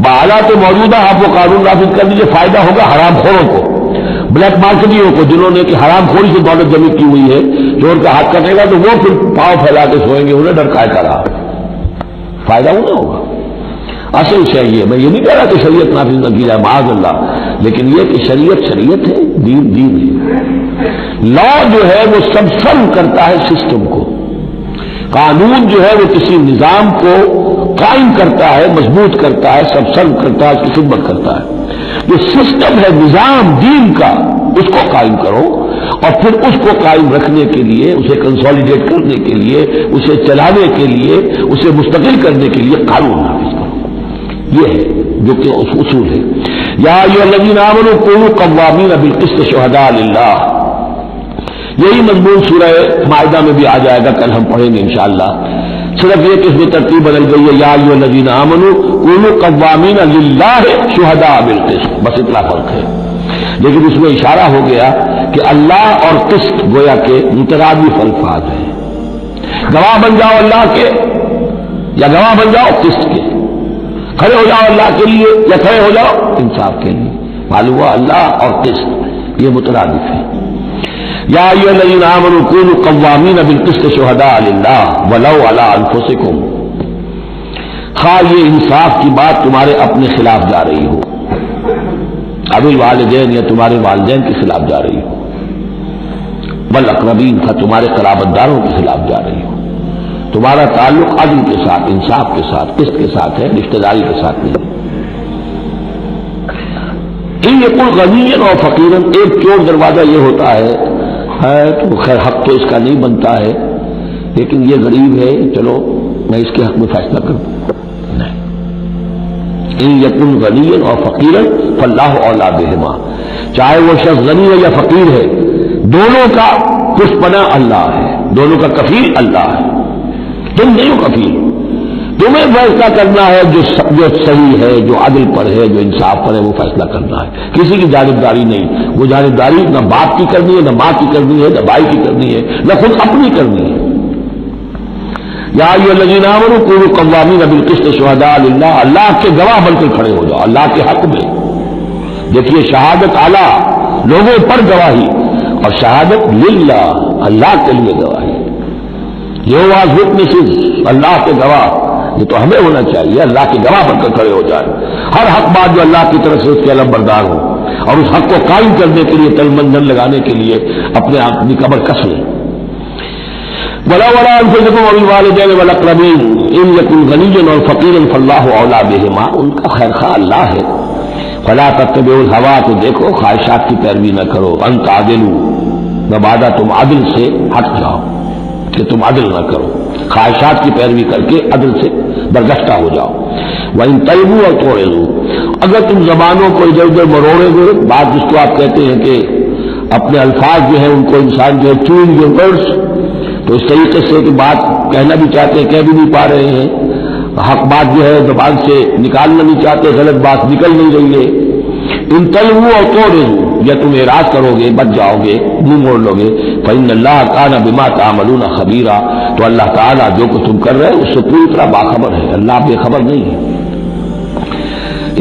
بحالات موجودہ آپ وہ قانون نافذ کر دیجیے، فائدہ ہوگا حرام خوروں کو، بلیک مارکیٹوں کو، جنہوں نے کہ حرام خوری سے دولت جمع کی ہوئی ہے، چور کا ہاتھ کٹے گا تو وہ پھر پاؤں پھیلا کے سوئیں گے، انہیں ڈر کا رہا، فائدہ انہیں ہوگا۔ اصل چاہیے، میں یہ نہیں کہہ رہا کہ شریعت نافذ نہ کی جائے، معاذ اللہ، لیکن یہ کہ شریعت ہے، دین ہے۔ لا جو ہے وہ سب کرتا ہے سسٹم کو، قانون جو ہے وہ کسی نظام کو قائم کرتا ہے، مضبوط کرتا ہے، سب کرتا ہے، اس کی خدمت کرتا ہے۔ جو سسٹم ہے نظام دین کا، اس کو قائم کرو، اور پھر اس کو قائم رکھنے کے لیے، اسے کنسالیڈیٹ کرنے کے لیے، اسے چلانے کے لیے، اسے مستقل کرنے کے لیے قانون نافذ کرو۔ یہ ہے جو کہ اصول ہے۔ یا ایھا الذین آمنوا کونوا قوامین بالقسط شہداء للہ، یہی مضمون سورہ مائدہ میں بھی آ جائے گا، کل ہم پڑھیں گے انشاءاللہ۔ صرف یہ کہ اس میں ترتیب بدل گئی ہے، یا ایھا الذین آمنوا کونوا قوامین للہ شہداء بالقسط، بس اتنا فرق ہے۔ لیکن اس میں اشارہ ہو گیا کہ اللہ اور قسط گویا کہ مترادف الفاظ ہیں۔ گواہ بن جاؤ اللہ کے، یا گواہ بن جاؤ قسط کے، کھڑے ہو جاؤ اللہ کے لیے یا کھڑے ہو جاؤ انصاف کے لیے۔ معلوم ہوا اللہ اور قسط یہ مترادف ہے. یا ایھا الذین آمنوا کونوا قوامین بالقسط شہداء للہ ولو علی انفسکم. خواہ یہ انصاف کی بات تمہارے اپنے خلاف جا رہی ہو، ابی الوالدین یا تمہارے والدین کے خلاف جا رہی ہو، والاقربین کا تمہارے قرابت داروں کے خلاف جا رہی ہو. تمہارا تعلق عدل کے ساتھ، انصاف کے ساتھ، قسط کے ساتھ ہے، رشتہ داری کے ساتھ نہیں. ان یکن غنیا اور فقیرا، ایک چور دروازہ یہ ہوتا ہے تو خیر حق تو اس کا نہیں بنتا ہے، لیکن یہ غریب ہے، چلو میں اس کے حق میں فیصلہ کروں. نہیں، ان یکن غنیا اور فقیرا فاللہ اولیٰ بہما. چاہے وہ شخص غنی ہے یا فقیر ہے، دونوں کا پشپنا اللہ ہے، دونوں کا کفیل اللہ ہے. تم نہیں ہو کفیل، تمہیں فیصلہ کرنا ہے جو صحیح ہے، جو عدل پر ہے، جو انصاف پر ہے، وہ فیصلہ کرنا ہے. کسی کی جانبداری نہیں. وہ جانبداری نہ باپ کی کرنی ہے، نہ ماں کی کرنی ہے، نہ بھائی کی کرنی ہے، نہ خود اپنی کرنی ہے. یا ایھا الذین آمنوا کونوا قوامین بالقسط شہداء للہ. اللہ کے گواہ بن کر کھڑے ہو جاؤ اللہ کے حق میں. دیکھیے شہادت اعلیٰ، لوگوں پر گواہی، اور شہادت للہ، اللہ کے لیے گواہی. یہواز وٹنسز، اللہ کے گواہ. یہ تو ہمیں ہونا چاہیے، اللہ کے گواہ بن کر کھڑے ہو جائے. ہر حق بات جو اللہ کی طرف سے اس کے علم بردار ہو، اور اس حق کو قائم کرنے کے لیے تن من دھن لگانے کے لیے اپنے آپ کی کمر کس لیں. وَلَوْ عَلَىٰ أَنفُسِكُمْ وَبِالْوَالِدَيْنِ وَالْأَقْرَبِينَ إِن يَكُنْ غَنِيًّا أَوْ فَقِيرًا فَاللَّهُ أَوْلَىٰ بِهِمَا. ان کا خیر خواہ اللہ ہے. فَلَا تَتَّبِعُوا الْهَوَىٰ، تو دیکھو خواہشات کی پیروی نہ کرو. أَن تَعْدِلُوا، مبادا تم عدل سے ہٹ جاؤ کہ تم عدل نہ کرو، خواہشات کی پیروی کر کے عدل سے برگشتہ ہو جاؤ. وَإِن تَلْوُوا أَوْ تُعْرِضُوا، اگر تم زبانوں کو ادھر ادھر مروڑے گے، بات جس کو آپ کہتے ہیں کہ اپنے الفاظ جو ہیں ان کو انسان جو ہے چون یور ورڈز، تو اس طریقے سے کہ بات کہنا بھی چاہتے ہیں کہہ بھی نہیں پا رہے ہیں، حق بات جو ہے زبان سے نکالنا نہیں چاہتے، غلط بات نکل نہیں رہی ہے. ان تلووا اور تعرضوا، یا تم اعراض کرو گے، بچ جاؤ گے، منہ موڑ لو گے. فإن اللہ کان بما تعملون خبیرا، تو اللہ تعالیٰ جو کچھ تم کر رہے ہیں اس سے پوری طرح باخبر ہے، اللہ بے خبر نہیں ہے.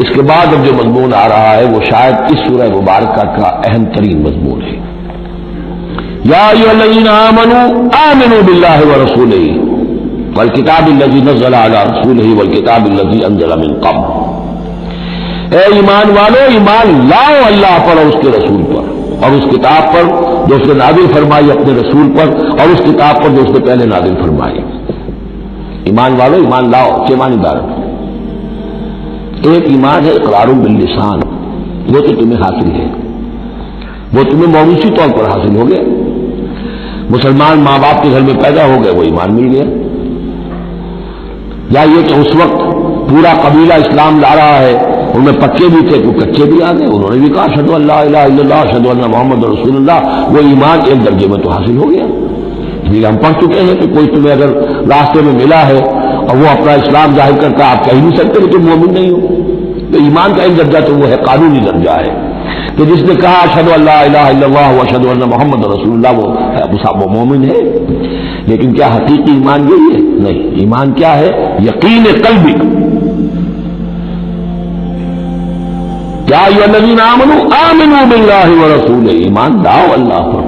اس کے بعد اب جو مضمون آ رہا ہے وہ شاید اس سورہ مبارکہ کا اہم ترین مضمون ہے. یا ایھا الذین آمنوا آمنوا باللہ ورسولہ والکتاب الذی نزل علی رسولہ والکتاب الذی انزل من قبل. اے ایمان والو، ایمان لاؤ اللہ پر اور اس کے رسول پر، اور اس کتاب پر جو اس نے نازل فرمائی اپنے رسول پر، اور اس کتاب پر جو اس نے پہلے نازل فرمائی. ایمان والو، ایمان لاؤ، چھ معنی دار. ایک ایمان ہے اقرار باللسان، وہ تو تمہیں حاصل ہے، وہ تمہیں موروثی طور پر حاصل ہو گیا. مسلمان ماں باپ کے گھر میں پیدا ہو گئے، وہ ایمان مل گیا. یا یہ کہ اس وقت پورا قبیلہ اسلام لا رہا ہے، ان میں پکے بھی تھے، کوئی کچے بھی آ گئے، انہوں نے بھی کہا اشہد ان لا الہ الا اللہ اشہد ان محمد رسول اللہ. وہ ایمان ایک درجے میں تو حاصل ہو گیا. یہ ہم پڑھ چکے ہیں کہ کوئی تمہیں اگر راستے میں ملا ہے اور وہ اپنا اسلام ظاہر کرتا، آپ کہہ نہیں سکتے کہ تم مومن نہیں ہو. تو ایمان کا ایک درجہ تو وہ ہے، قانونی درجہ ہے، کہ جس نے کہا اشہد ان لا الہ الا اللہ واشہد ان محمد رسول اللہ، وہ مومن ہے. لیکن کیا حقیقی ایمان یہی ہے؟ نہیں. ایمان کیا ہے؟ یقین قلبی. یا ایھا الذین آمنوا آمنوا باللہ ورسولہ، ایمان لاؤ اللہ پر.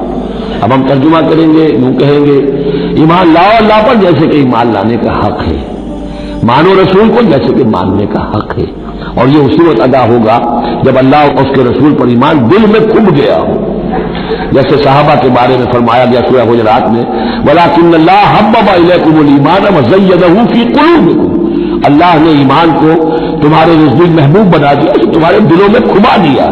اب ہم ترجمہ کریں گے، یوں کہیں گے ایمان لاؤ اللہ پر جیسے کہ ایمان لانے کا حق ہے، مانو رسول کو جیسے کہ ماننے کا حق ہے. اور یہ اسی وقت ادا ہوگا جب اللہ اور اس کے رسول پر ایمان دل میں کھب گیا ہو. جیسے صحابہ کے بارے میں فرمایا گیا سورہ حجرات میں، وَلَٰكِنَّ اللَّهَ حَبَّبَ إِلَيْكُمُ الْإِيمَانَ وَزَيَّنَهُ فِي قُلُوبِكُمْ. اللہ نے ایمان کو تمہارے نزدیک محبوب بنا دیا، تمہارے دلوں میں کھبا دیا.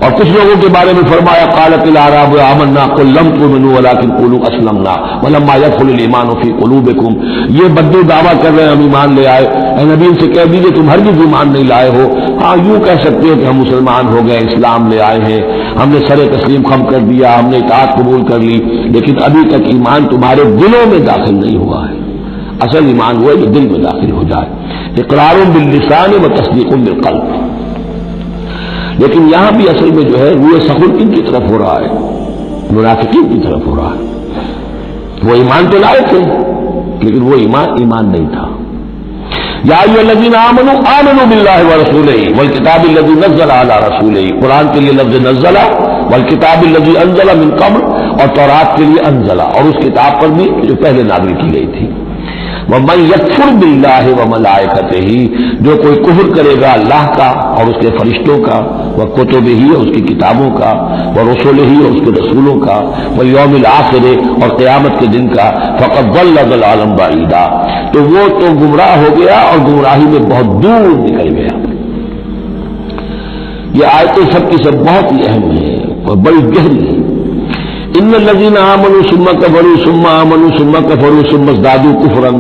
اور کچھ لوگوں کے بارے میں فرمایا قالت الاعراب آمنا قل لم تؤمنوا ولكن قولوا اسلمنا ولما يدخل الايمان في قلوبكم. یہ بدو دعویٰ کر رہے ہیں ہم ایمان لے آئے. اے نبی ان سے کہہ دیجیے تم ہرگز ایمان نہیں لائے ہو. ہاں یوں کہہ سکتے ہو کہ ہم مسلمان ہو گئے، اسلام لے آئے ہیں، ہم نے سر تسلیم خم کر دیا، ہم نے اطاعت قبول کر لی، لیکن ابھی تک ایمان تمہارے دلوں میں داخل نہیں ہوا ہے. اصل ایمان وہ ہے جو دل میں داخل ہو جائے. اقرار باللسان و تصدیق بالقلب. لیکن یہاں بھی اصل میں جو ہے روح سخن کن کی طرف ہو رہا ہے؟ منافقین کی طرف ہو رہا ہے. وہ ایمان تو لائے تھے لیکن وہ ایمان نہیں تھا. یا ایھا الذین آمنوا آمنوا باللہ ورسولہ والکتاب الذی نزل علی رسولہ، قرآن کے لیے لفظ نزل، والکتاب الذی انزل من قبل، اور تورات کے لیے انزل، اور اس کتاب پر بھی جو پہلے نازل کی گئی تھی۔ وَمَن يَكْفُرْ بِاللَّهِ وَمَلَائِكَتِهِ، جو کوئی کفر کرے گا اللہ کا اور اس کے فرشتوں کا، وَكُتُبِهِ اور اس کی کتابوں کا، وَرُسُلِهِ اور اس کے رسولوں کا، وَالْيَوْمِ الْآخِرِ اور قیامت کے دن کا، فَقَدْ ضَلَّ ضَلَالًا بَعِيدًا، تو وہ تو گمراہ ہو گیا اور گمراہی میں بہت دور نکل گیا۔ یہ آیتیں سب کی سب بہت ہی اہم ہیں اور بڑی گہری ہیں۔ ان الذين آمنوا ثم كفروا ثم آمنوا ثم كفروا ثم ازدادوا كفرا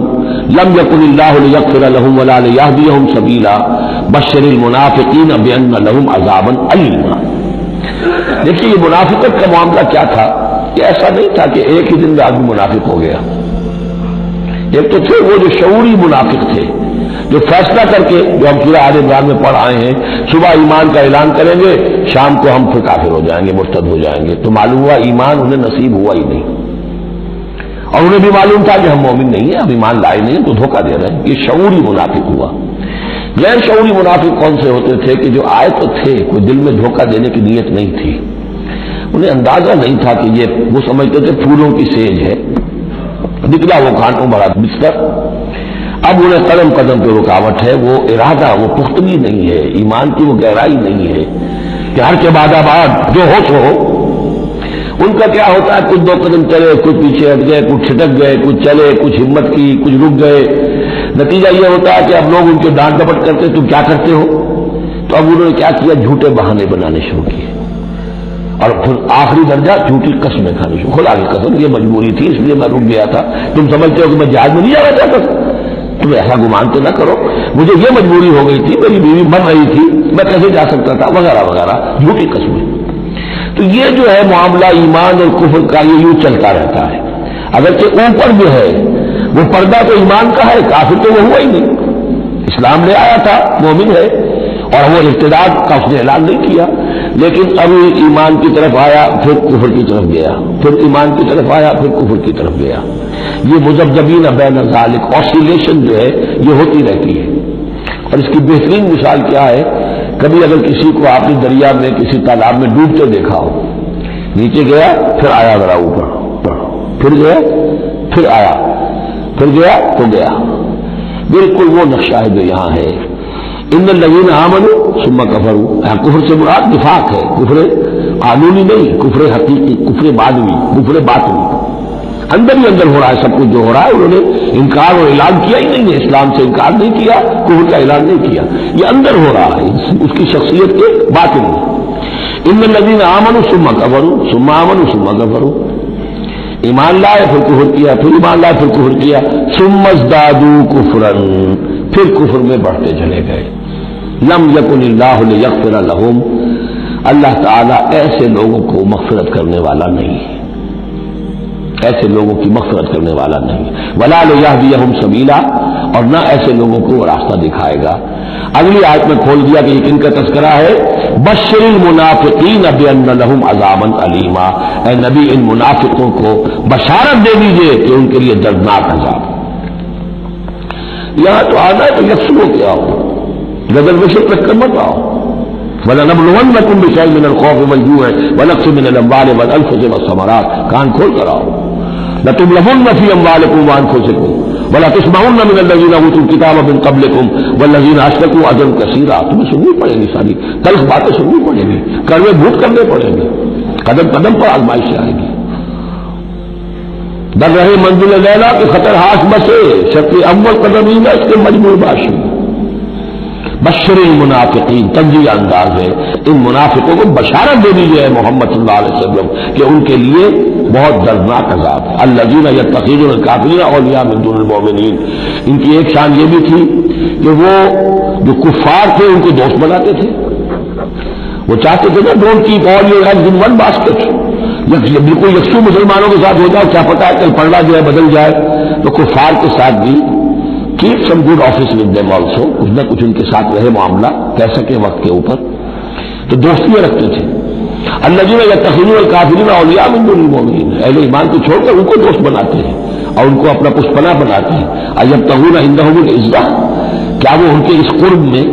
لم يكن الله ليغفر لهم ولا ليهديهم سبيلا بشر المنافقين بأن لهم عذابا أليما۔ دیکھیے یہ منافقت کا معاملہ کیا تھا کہ ایسا نہیں تھا کہ ایک ہی دن میں آدمی منافق ہو گیا۔ ایک تو تھے وہ جو شعوری منافق تھے، جو فیصلہ کر کے، جو ہم سورہ آل عمران میں پڑھ آئے ہیں، صبح ایمان کا اعلان کریں گے، شام کو ہم پھر کافر ہو جائیں گے، مرتد ہو جائیں گے، تو معلوم ہوا ایمان انہیں نصیب ہوا ہی نہیں، اور انہیں بھی معلوم تھا کہ ہم مومن نہیں ہیں، ہم ایمان لائے نہیں ہیں، تو دھوکہ دے رہے ہیں۔ یہ شعوری منافق ہوا۔ غیر شعوری منافق کون سے ہوتے تھے کہ جو آئے تو تھے، کوئی دل میں دھوکہ دینے کی نیت نہیں تھی، انہیں اندازہ نہیں تھا کہ یہ، وہ سمجھتے تھے پھولوں کی سیج ہے، نکلا وہ کانٹوں بھرا بستر۔ اب انہیں قدم قدم پہ رکاوٹ ہے، وہ ارادہ، وہ پختگی نہیں ہے، ایمان کی وہ گہرائی نہیں ہے کہ ہر کے بعد آباد جو ہو سو ہو۔ ان کا کیا ہوتا ہے، کچھ دو قدم چلے، کچھ پیچھے ہٹ گئے، کچھ چھٹک گئے، کچھ چلے، کچھ ہمت کی، کچھ رک گئے۔ نتیجہ یہ ہوتا ہے کہ اب لوگ ان کے ڈانٹ ڈپٹ کرتے، تم کیا کرتے ہو؟ تو اب انہوں نے کیا کیا، جھوٹے بہانے بنانے شروع کیے، اور پھر آخری درجہ جھوٹی قسمیں کھانے شروع۔ خدا کی قسم یہ مجبوری تھی، اس لیے میں رک گیا تھا، تم سمجھتے ہو کہ میں جہاد میں نہیں جانا چاہتا تھا، تم ایسا گمان تو نہ کرو، مجھے یہ مجبوری ہو گئی تھی، میری بیوی مر رہی تھی، میں کیسے جا سکتا تھا، وغیرہ وغیرہ، جھوٹی قسمیں۔ تو یہ جو ہے معاملہ ایمان اور کفر کا، یہ یوں چلتا رہتا ہے۔ اگرچہ اوپر جو ہے وہ پردہ تو ایمان کا ہے، کافر تو وہ ہوا ہی نہیں، اسلام لے آیا تھا، مومن ہے، اور وہ ارتداد کا اس نے اعلان نہیں کیا، لیکن اب ایمان کی طرف آیا، پھر کفر کی طرف گیا، پھر ایمان کی طرف آیا، پھر کفر کی طرف گیا۔ یہ مذبذبین بین ذالک، آسیلیشن جو ہے یہ ہوتی رہتی ہے۔ اور اس کی بہترین مثال کیا ہے، کبھی اگر کسی کو آپ نے دریا میں، کسی تالاب میں ڈوبتے دیکھا ہو، نیچے گیا پھر آیا ذرا اوپر، پھر گیا پھر آیا، پھر گیا تو گیا، بالکل وہ نقشہ ہے جو یہاں ہے۔ ان الذین آمنوا ثم کفروا، کفر سے مراد نفاق ہے، کفر قانونی نہیں، کفر حقیقی، کفر معنوی، کفر باطنی، اندر ہی اندر ہو رہا ہے سب کچھ جو ہو رہا ہے۔ انہوں نے انکار اور اعلان کیا ہی نہیں ہے، اسلام سے انکار نہیں کیا، کفر کا اعلان نہیں کیا، یہ اندر ہو رہا ہے اس کی شخصیت کے باطن میں۔ ان الذین آمنوا ثم کفروا ثم آمنوا ثم کفروا، ایمان لائے پھر کفر کیا، پھر ایمان لائے پھر کفر کیا، ثم ازدادوا کفرا، پھر کفر میں بڑھتے چلے گئے۔ لم یکن اللہ لیغفر لہم، اللہ تعالیٰ ایسے لوگوں کو مغفرت کرنے والا نہیں ہے، ایسے لوگوں کی مغفرت کرنے والا نہیں ہے، ولا لیہدیہم سبیلا، اور نہ ایسے لوگوں کو وہ راستہ دکھائے گا۔ اگلی آیت میں کھول دیا کہ یہ کن کا تذکرہ ہے، بشر المنافقین بان لہم عذابا علیما، اے نبی ان منافقوں کو بشارت دے دیجئے کہ ان کے لیے دردناک عذاب۔ یہاں تو آنا ہے تو یکسو کے آؤ، ریزرویشن رکھ کر مت آؤ۔ وَلَنَبْلُوَنَّكُمْ بِشَيْءٍ مِّنَ الْخَوْفِ وَالْجُوعِ وَنَقْصٍ مِّنَ الْأَمْوَالِ وَالْأَنفُسِ وَالثَّمَرَاتِ، کان کھول کر آؤ۔ لَتُبْلَوُنَّ فِي أَمْوَالِكُمْ وَأَنفُسِكُمْ وَلَتُسْمَعُنَّ مِنَ الَّذِينَ أُوتُوا الْكِتَابَ مِن قَبْلِكُمْ وَالَّذِينَ أَشْرَكُوا أَذًى كَثِيرًا، تمہیں سننی پڑے گی، ساری تلخ باتیں سننی پڑیں گی، کڑوے بھوت کرنے پڑیں گے، قدم قدم پر آزمائشیں آئیں گی۔ در رہے منزل لیلا کے خطر ہاس بسے، شق اول قدم ہی نہ اس کے مجموع باشی۔ بشر المنافقین، تنزیہ انداز ہے، ان منافقوں کو بشارت دے دیجیے محمد صلی اللہ علیہ وسلم کہ ان کے لیے بہت دردناک عذاب ہے۔ الذین یتخذون الکافرین اولیاء من دون المؤمنین، ان کی ایک شان یہ بھی تھی کہ وہ جو کفار تھے ان کو دوست بناتے تھے، وہ چاہتے تھے نا don't keep all your eggs in one basket, بالکل یکسو مسلمانوں کے ساتھ ہو جاؤ، کیا پتا ہے کل پلڑا جو ہے بدل جائے، تو کفار کے ساتھ بھی keep some good office with them also، کچھ نہ کچھ ان کے ساتھ رہے معاملہ کہہ سکے وقت کے اوپر، تو دوستیاں رکھتے تھے۔ الذین یتخذون الکافرین اولیاء من دون المؤمنین، اہل ایمان کو چھوڑ کر ان کو دوست بناتے ہیں اور ان کو اپنا پشپنا بناتے ہیں۔ ایبتغون عندہم العزہ، کیا وہ ان کے اس قرب میں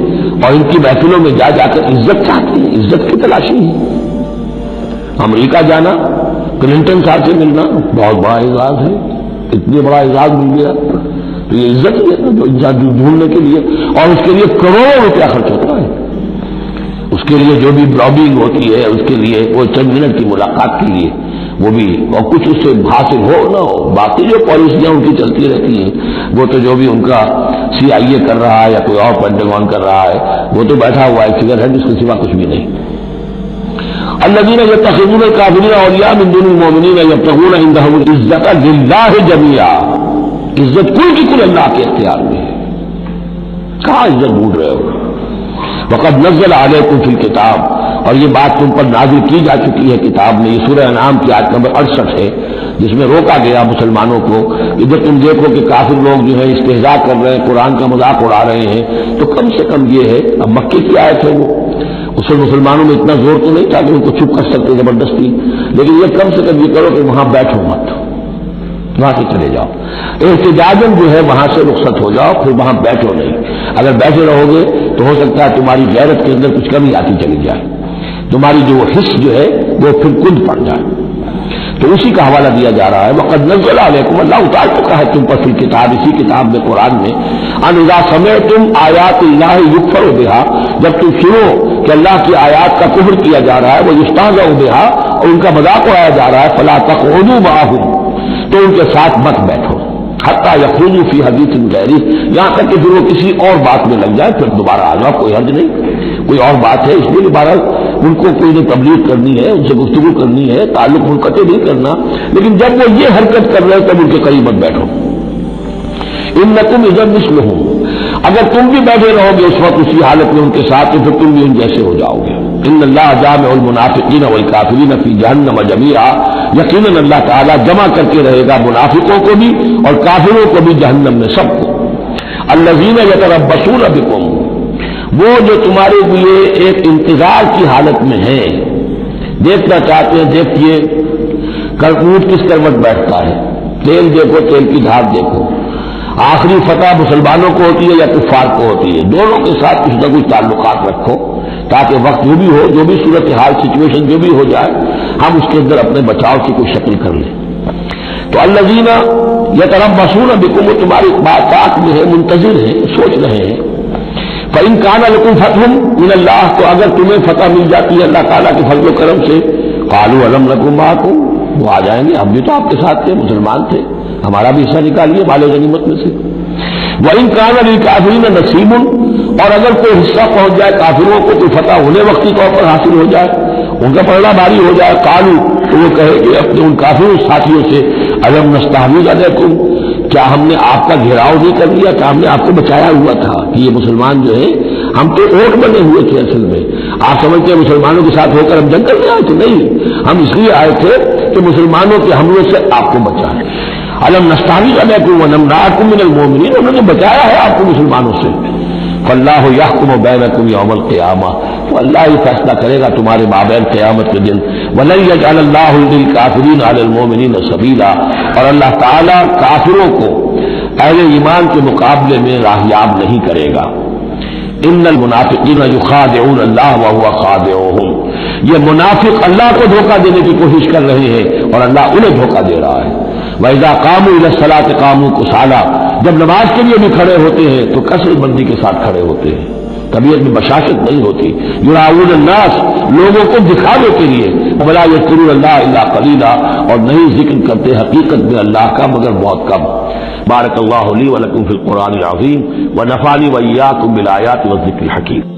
اور ان کی محفلوں میں جا جا کر عزت چاہتے ہیں؟ عزت کی تلاشی ہے۔ امریکہ جانا، کلنٹن صاحب سے ملنا بہت بڑا اعزاز ہے، اتنی بڑا اعزاز مل گیا تو یہ عزت ہی ہے جو انسان ڈھونڈنے کے لیے، اور اس کے لیے کروڑوں روپیہ خرچ ہوتا ہے، اس کے لیے جو بھی لابنگ ہوتی ہے، اس کے لیے وہ چند منٹ کی ملاقات کے لیے وہ بھی، اور کچھ اس سے حاصل ہو نہ ہو، باقی جو پالیسیاں ان کی چلتی رہتی ہیں وہ تو جو بھی ان کا CIA کر رہا ہے یا کوئی اور پینٹاگون کر رہا ہے وہ تو بیٹھا ہوا ہے فگر ہے، جس کے سوا کچھ بھی نہیں۔ الذین یتخذون الکافرین اولیاء من دون المؤمنین یبتغون عندهم العزة للہ جمیعا، عزت کل کی کل اللہ کے اختیار میں ہے، کہاں عزت ڈھونڈ رہے ہو؟ وقد نزل علیکم فی الکتاب، اور یہ بات تم پر نازل کی جا چکی ہے کتاب میں، یہ سورہ انعام کی آیت نمبر 68 ہے، جس میں روکا گیا مسلمانوں کو کہ جب تم دیکھو کہ کافر لوگ جو ہے استہزاء کر رہے ہیں، قرآن کا مذاق اڑا رہے ہیں، تو کم سے کم یہ ہے، اب مکے کی آیت ہے وہ، اس میں مسلمانوں میں اتنا زور تو نہیں تھا کہ ان کو چپ کر سکتے زبردستی، لیکن یہ کم سے کم یہ کرو کہ وہاں بیٹھو مت، وہاں سے چلے جاؤ، احتجاجاً جو ہے وہاں سے رخصت ہو جاؤ، پھر وہاں بیٹھو نہیں، اگر بیٹھے رہو گے تو ہو سکتا ہے تمہاری غیرت کے اندر کچھ کمی آتی چلی جائے، تمہاری جو حص جو ہے وہ پھر کند پڑ جائے۔ تو اسی کا حوالہ دیا جا رہا ہے، وقد نزل علیکم، اللہ اتار چکا ہے تم پر فی الکتاب، اسی کتاب میں قرآن میں، ان اذا سمعتم آیات اللہ یکفر بہا، جب تم سنو کہ اللہ کی آیات کا کفر کیا جا رہا ہے، وہ یستہزأ بہا، اور ان کا مذاق اڑایا جا رہا ہے، فلا تقعدوا معهم، تو ان کے ساتھ مت بیٹھو، حتیٰ یخوضوا فی حدیث غیرہ، یہاں تک کہ پھر وہ کسی اور بات میں لگ جائے، پھر دوبارہ آ جاؤ، کوئی حرج نہیں، کوئی اور بات ہے اس لیے دوبارہ ان کو کوئی نے تبلیغ کرنی ہے، ان سے گفتگو کرنی ہے، تعلق منقطع نہیں کرنا، لیکن جب وہ یہ حرکت کر رہے ہیں تب ان کے قریب مت بیٹھو۔ انکم اذا مثلہم، اگر تم بھی بیٹھے رہو گے اس وقت اسی حالت میں ان کے ساتھ تو پھر تم بھی ان جیسے ہو جاؤ گے۔ ان اللہ جامع المنافقین والکافرین فی جہنم جمیعا، یقیناً اللہ تعالیٰ جمع کر کے رہے گا منافقوں کو بھی اور کافروں کو بھی جہنم میں، سب کو۔ الذین یتربصون بکم، وہ جو تمہارے لیے ایک انتظار کی حالت میں ہیں، دیکھنا چاہتے ہیں، دیکھیے اونٹ کس کروٹ بیٹھتا ہے، تیل دیکھو، تیل کی دھار دیکھو، آخری فتح مسلمانوں کو ہوتی ہے یا کفار کو ہوتی ہے، دونوں کے ساتھ کچھ نہ کچھ تعلقات رکھو تاکہ وقت جو بھی ہو، جو بھی صورتحال سچویشن جو بھی ہو جائے، ہم اس کے اندر اپنے بچاؤ کی کوئی شکل کر لیں۔ تو الذین یتربصون بکم، وہ تمہاری بات میں ہے، منتظر ہیں، سوچ رہے ہیں۔ فَإِن كَانَ لَكُمْ فَتْحٌ مِّنَ اللَّهِ، تو اگر تمہیں فتح مل جاتی ہے اللہ تعالیٰ کے فضل و کرم سے، قَالُوا أَلَمْ نَكُن مَّعَكُمْ، وہ آ جائیں گے، ہم بھی تو آپ کے ساتھ تھے، مسلمان تھے، ہمارا بھی حصہ نکالیے مال غنیمت میں سے۔ وَإِن كَانَ لِلْكَافِرِينَ نَصِيبٌ، اور اگر کوئی حصہ پہنچ جائے کافروں کو، کوئی فتح ہونے وقتی طور پر حاصل ہو جائے، ان کا پڑنا بھاری ہو جائے، قالوا، تو وہ کہے کہ اپنے ان کافر ساتھیوں سے، أَلَمْ نَسْتَحْوِذْ عَلَيْكُمْ، کیا ہم نے آپ کا گھیراؤ نہیں کر لیا، کیا ہم نے آپ کو بچایا ہوا تھا کہ یہ مسلمان جو ہے، ہم تو اوٹ بنے ہوئے تھے اصل میں، آپ سمجھتے ہیں مسلمانوں کے ساتھ ہو کر ہم جنگ کرنے آئے تھے؟ نہیں، ہم اس لیے آئے تھے کہ مسلمانوں کے حملوں سے آپ کو بچائیں۔ أَلَمْ نَسْتَحْوِذْ عَلَيْكُمْ وَنَمْنَعْكُمْ مِنَ الْمُؤْمِنِينَ، انہوں نے بچایا ہے آپ کو مسلمانوں سے۔ فاللہ یحکم بینکم یوم القیامہ، تو اللہ ہی فیصلہ کرے گا تمہارے مابین قیامت کے دن۔ ولن یجعل اللہ للکافرین علی المؤمنین سبیلا، اور اللہ تعالیٰ کافروں کو اہل ایمان کے مقابلے میں راہیاب نہیں کرے گا۔ ان المنافقین یخادعون اللہ وهو خادعهم، یہ منافق اللہ کو دھوکہ دینے کی کوشش کر رہے ہیں اور اللہ انہیں دھوکہ دے رہا ہے۔ وَإِذَا قَامُوا إِلَى الصَّلَاةِ قَامُوا كُسَالَىٰ، جب نماز کے لیے بھی کھڑے ہوتے ہیں تو کثرت بندی کے ساتھ کھڑے ہوتے ہیں، طبیعت میں بشاشت نہیں ہوتی۔ یراؤون الناس، لوگوں کو دکھاوے کے لیے، وَلَا يَذْكُرُونَ اللَّهَ إِلَّا قَلِيلًا، اور نہیں ذکر کرتے حقیقت میں اللہ کا مگر بہت کم۔ بارک اللہ لی ولکم فی القرآن العظیم ونفعنی وإیاکم بالآیات والذکر الحکیم۔